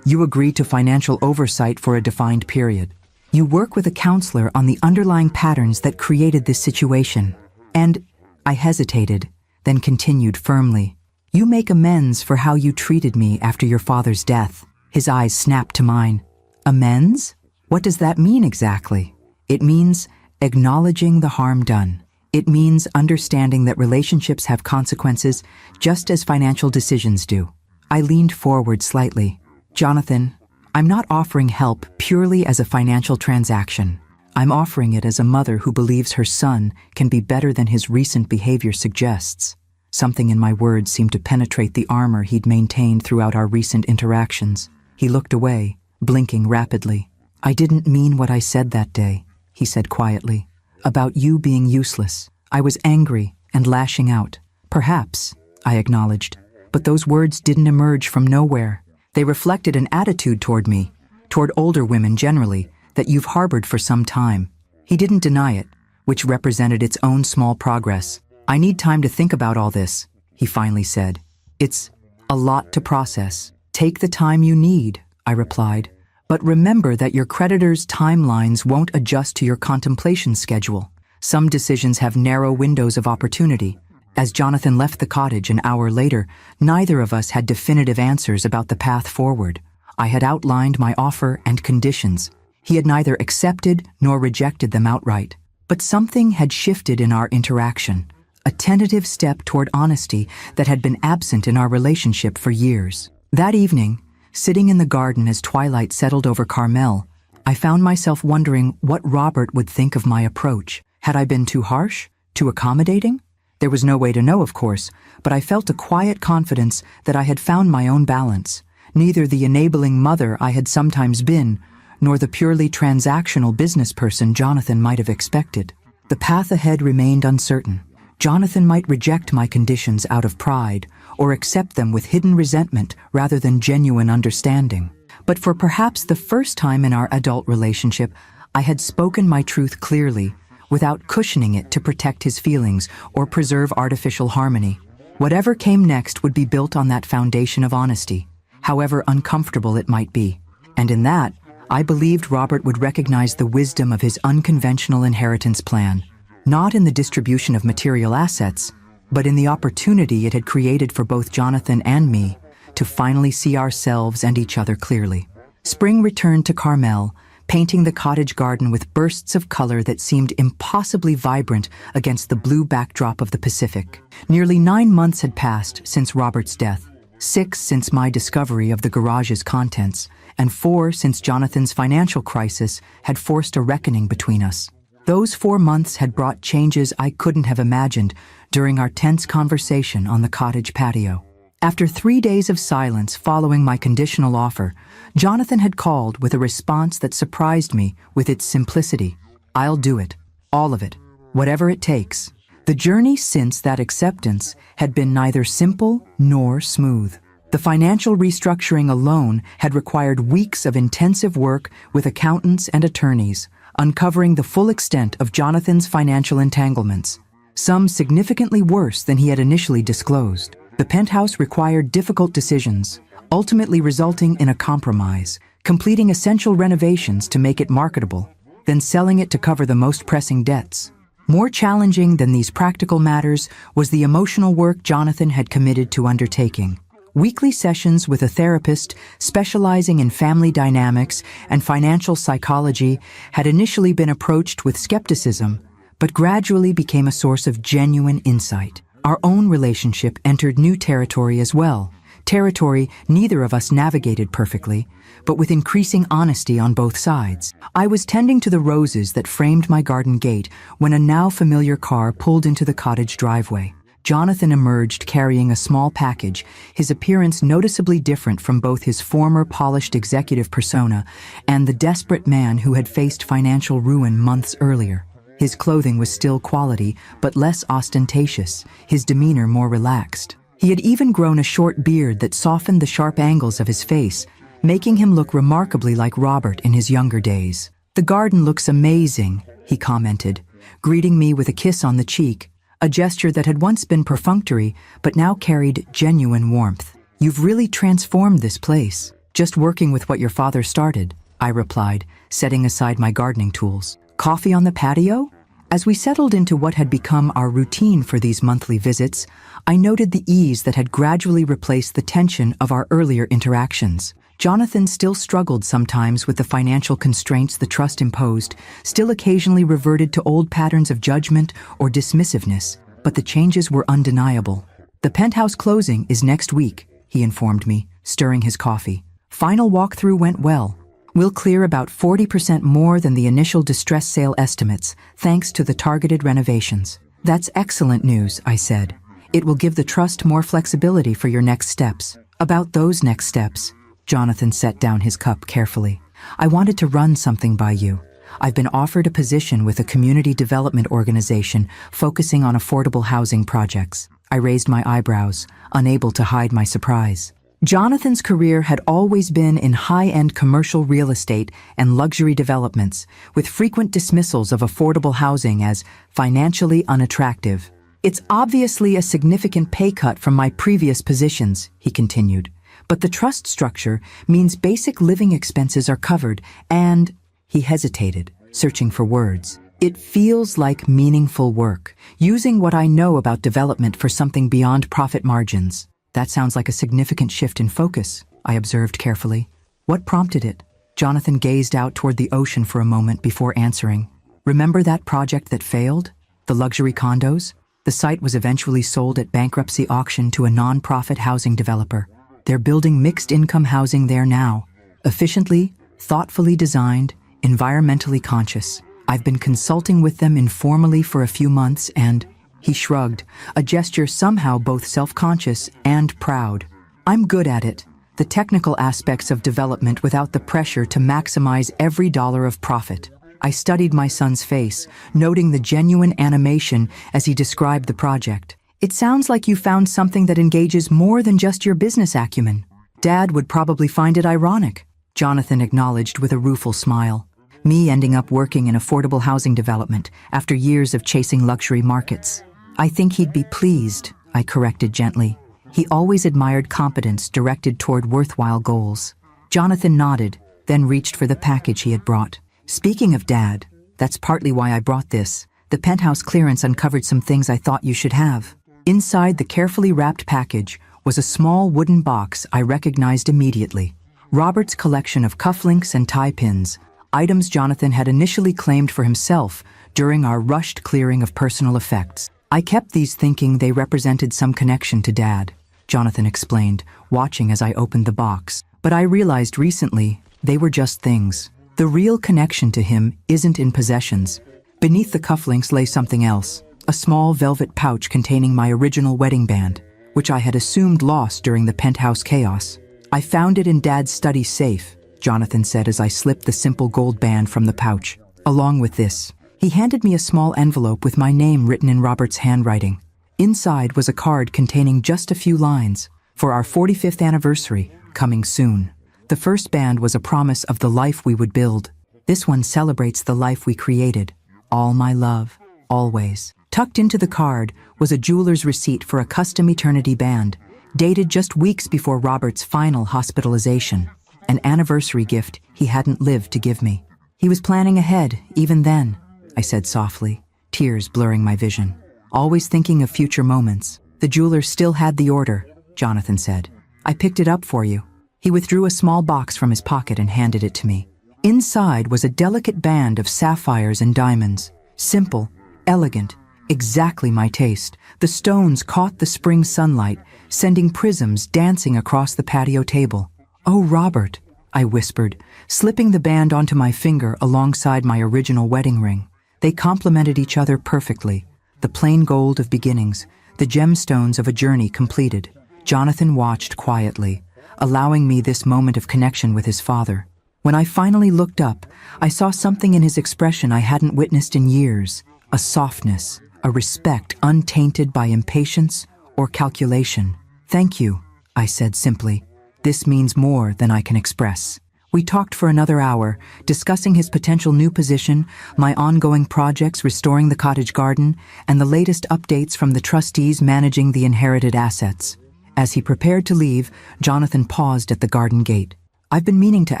you agree to financial oversight for a defined period. You work with a counselor on the underlying patterns that created this situation. And I hesitated, then continued firmly. You make amends for how you treated me after your father's death. His eyes snapped to mine. Amends? What does that mean exactly? It means acknowledging the harm done. It means understanding that relationships have consequences just as financial decisions do. I leaned forward slightly. Jonathan, I'm not offering help purely as a financial transaction. I'm offering it as a mother who believes her son can be better than his recent behavior suggests. Something in my words seemed to penetrate the armor he'd maintained throughout our recent interactions. He looked away, blinking rapidly. I didn't mean what I said that day, he said quietly. About you being useless. I was angry and lashing out. Perhaps, I acknowledged. But those words didn't emerge from nowhere. They reflected an attitude toward me, toward older women generally, that you've harbored for some time. He didn't deny it, which represented its own small progress. I need time to think about all this, he finally said. It's a lot to process. Take the time you need, I replied. But remember that your creditors' timelines won't adjust to your contemplation schedule. Some decisions have narrow windows of opportunity. As Jonathan left the cottage an hour later, neither of us had definitive answers about the path forward. I had outlined my offer and conditions. He had neither accepted nor rejected them outright. But something had shifted in our interaction, a tentative step toward honesty that had been absent in our relationship for years. That evening, sitting in the garden as twilight settled over Carmel, I found myself wondering what Robert would think of my approach. Had I been too harsh? Too accommodating? There was no way to know, of course, but I felt a quiet confidence that I had found my own balance, neither the enabling mother I had sometimes been, nor the purely transactional business person Jonathan might have expected. The path ahead remained uncertain. Jonathan might reject my conditions out of pride, or accept them with hidden resentment rather than genuine understanding. But for perhaps the first time in our adult relationship, I had spoken my truth clearly, without cushioning it to protect his feelings or preserve artificial harmony. Whatever came next would be built on that foundation of honesty, however uncomfortable it might be. And in that, I believed Robert would recognize the wisdom of his unconventional inheritance plan, not in the distribution of material assets, but in the opportunity it had created for both Jonathan and me to finally see ourselves and each other clearly. Spring returned to Carmel, painting the cottage garden with bursts of color that seemed impossibly vibrant against the blue backdrop of the Pacific. Nearly 9 months had passed since Robert's death, 6 since my discovery of the garage's contents, and 4 since Jonathan's financial crisis had forced a reckoning between us. Those 4 months had brought changes I couldn't have imagined during our tense conversation on the cottage patio. After 3 days of silence following my conditional offer, Jonathan had called with a response that surprised me with its simplicity. I'll do it. All of it. Whatever it takes. The journey since that acceptance had been neither simple nor smooth. The financial restructuring alone had required weeks of intensive work with accountants and attorneys, uncovering the full extent of Jonathan's financial entanglements, some significantly worse than he had initially disclosed. The penthouse required difficult decisions, ultimately resulting in a compromise, completing essential renovations to make it marketable, then selling it to cover the most pressing debts. More challenging than these practical matters was the emotional work Jonathan had committed to undertaking. Weekly sessions with a therapist specializing in family dynamics and financial psychology had initially been approached with skepticism, but gradually became a source of genuine insight. Our own relationship entered new territory as well, territory neither of us navigated perfectly, but with increasing honesty on both sides. I was tending to the roses that framed my garden gate when a now familiar car pulled into the cottage driveway. Jonathan emerged carrying a small package, his appearance noticeably different from both his former polished executive persona and the desperate man who had faced financial ruin months earlier. His clothing was still quality, but less ostentatious, his demeanor more relaxed. He had even grown a short beard that softened the sharp angles of his face, making him look remarkably like Robert in his younger days. "The garden looks amazing," he commented, greeting me with a kiss on the cheek, a gesture that had once been perfunctory but now carried genuine warmth. "You've really transformed this place. Just working with what your father started," I replied, setting aside my gardening tools. "Coffee on the patio?" As we settled into what had become our routine for these monthly visits, I noted the ease that had gradually replaced the tension of our earlier interactions. Jonathan still struggled sometimes with the financial constraints the trust imposed, still occasionally reverted to old patterns of judgment or dismissiveness, but the changes were undeniable. "The penthouse closing is next week," he informed me, stirring his coffee. "Final walkthrough went well. We'll clear about 40% more than the initial distress sale estimates, thanks to the targeted renovations. That's excellent news, I said. It will give the trust more flexibility for your next steps. About those next steps, Jonathan set down his cup carefully. I wanted to run something by you. I've been offered a position with a community development organization focusing on affordable housing projects. I raised my eyebrows, unable to hide my surprise. Jonathan's career had always been in high-end commercial real estate and luxury developments, with frequent dismissals of affordable housing as financially unattractive. It's obviously a significant pay cut from my previous positions, he continued, but the trust structure means basic living expenses are covered and... He hesitated, searching for words. It feels like meaningful work, using what I know about development for something beyond profit margins. That sounds like a significant shift in focus, I observed carefully. What prompted it? Jonathan gazed out toward the ocean for a moment before answering. Remember that project that failed? The luxury condos? The site was eventually sold at bankruptcy auction to a non-profit housing developer. They're building mixed-income housing there now. Efficiently, thoughtfully designed, environmentally conscious. I've been consulting with them informally for a few months and... He shrugged, a gesture somehow both self-conscious and proud. I'm good at it. The technical aspects of development without the pressure to maximize every dollar of profit. I studied my son's face, noting the genuine animation as he described the project. It sounds like you found something that engages more than just your business acumen. Dad would probably find it ironic, Jonathan acknowledged with a rueful smile. Me ending up working in affordable housing development after years of chasing luxury markets. I think he'd be pleased, I corrected gently. He always admired competence directed toward worthwhile goals. Jonathan nodded, then reached for the package he had brought. Speaking of Dad, that's partly why I brought this. The penthouse clearance uncovered some things I thought you should have. Inside the carefully wrapped package was a small wooden box I recognized immediately. Robert's collection of cufflinks and tie pins, items Jonathan had initially claimed for himself during our rushed clearing of personal effects. I kept these thinking they represented some connection to Dad, Jonathan explained, watching as I opened the box. But I realized recently they were just things. The real connection to him isn't in possessions. Beneath the cufflinks lay something else, a small velvet pouch containing my original wedding band, which I had assumed lost during the penthouse chaos. I found it in Dad's study safe, Jonathan said as I slipped the simple gold band from the pouch. Along with this, he handed me a small envelope with my name written in Robert's handwriting. Inside was a card containing just a few lines. For our 45th anniversary, coming soon. The first band was a promise of the life we would build. This one celebrates the life we created. All my love, always. Tucked into the card was a jeweler's receipt for a custom eternity band, dated just weeks before Robert's final hospitalization. An anniversary gift he hadn't lived to give me. He was planning ahead, even then, I said softly, tears blurring my vision. Always thinking of future moments. The jeweler still had the order, Jonathan said. I picked it up for you. He withdrew a small box from his pocket and handed it to me. Inside was a delicate band of sapphires and diamonds. Simple, elegant, exactly my taste. The stones caught the spring sunlight, sending prisms dancing across the patio table. Oh, Robert, I whispered, slipping the band onto my finger alongside my original wedding ring. They complemented each other perfectly. The plain gold of beginnings, the gemstones of a journey completed. Jonathan watched quietly, allowing me this moment of connection with his father. When I finally looked up, I saw something in his expression I hadn't witnessed in years. A softness, a respect untainted by impatience or calculation. Thank you, I said simply. This means more than I can express. We talked for another hour, discussing his potential new position, my ongoing projects restoring the cottage garden, and the latest updates from the trustees managing the inherited assets. As he prepared to leave, Jonathan paused at the garden gate. I've been meaning to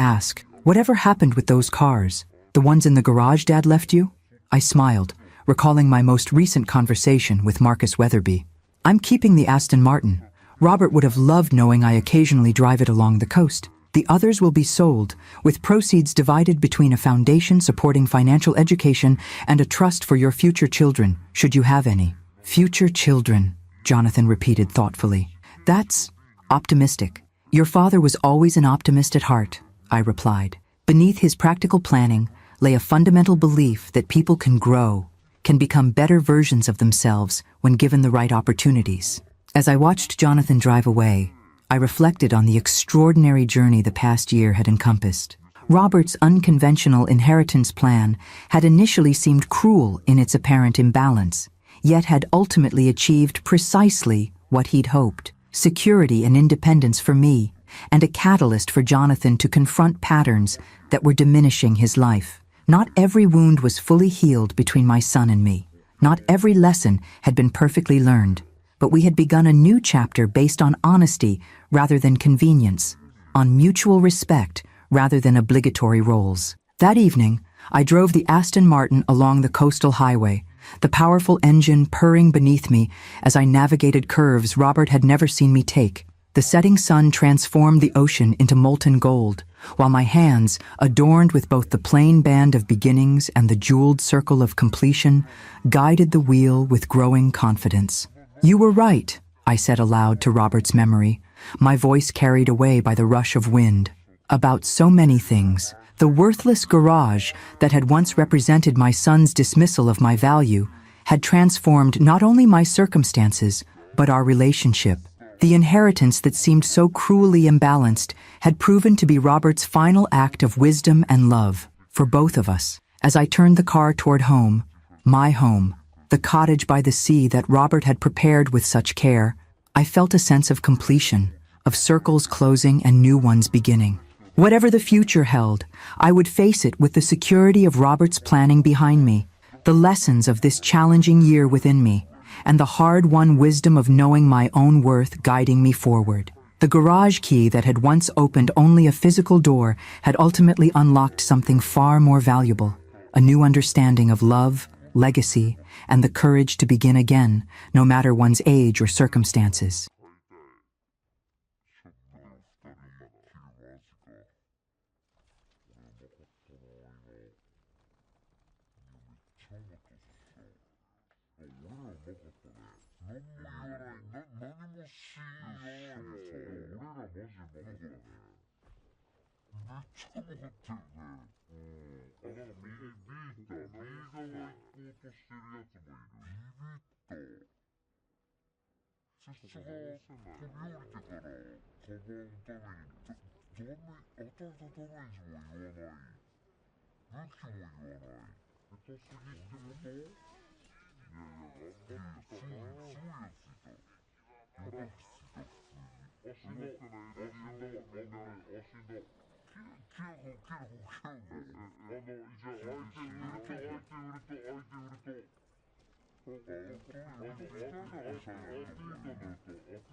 ask, whatever happened with those cars? The ones in the garage Dad left you? I smiled, recalling my most recent conversation with Marcus Weatherby. I'm keeping the Aston Martin. Robert would have loved knowing I occasionally drive it along the coast. The others will be sold, with proceeds divided between a foundation supporting financial education and a trust for your future children, should you have any. Future children, Jonathan repeated thoughtfully. That's optimistic. Your father was always an optimist at heart, I replied. Beneath his practical planning lay a fundamental belief that people can grow, can become better versions of themselves when given the right opportunities. As I watched Jonathan drive away, I reflected on the extraordinary journey the past year had encompassed. Robert's unconventional inheritance plan had initially seemed cruel in its apparent imbalance, yet had ultimately achieved precisely what he'd hoped: security and independence for me, and a catalyst for Jonathan to confront patterns that were diminishing his life. Not every wound was fully healed between my son and me. Not every lesson had been perfectly learned, but we had begun a new chapter based on honesty rather than convenience, on mutual respect rather than obligatory roles. That evening, I drove the Aston Martin along the coastal highway, the powerful engine purring beneath me as I navigated curves Robert had never seen me take. The setting sun transformed the ocean into molten gold, while my hands, adorned with both the plain band of beginnings and the jeweled circle of completion, guided the wheel with growing confidence. "You were right," I said aloud to Robert's memory, my voice carried away by the rush of wind. About so many things. The worthless garage that had once represented my son's dismissal of my value had transformed not only my circumstances, but our relationship. The inheritance that seemed so cruelly imbalanced had proven to be Robert's final act of wisdom and love for both of us. As I turned the car toward home, my home, the cottage by the sea that Robert had prepared with such care, I felt a sense of completion, of circles closing and new ones beginning. Whatever the future held, I would face it with the security of Robert's planning behind me, the lessons of this challenging year within me, and the hard-won wisdom of knowing my own worth guiding me forward. The garage key that had once opened only a physical door had ultimately unlocked something far more valuable: a new understanding of love, legacy, and the courage to begin again, no matter one's age or circumstances.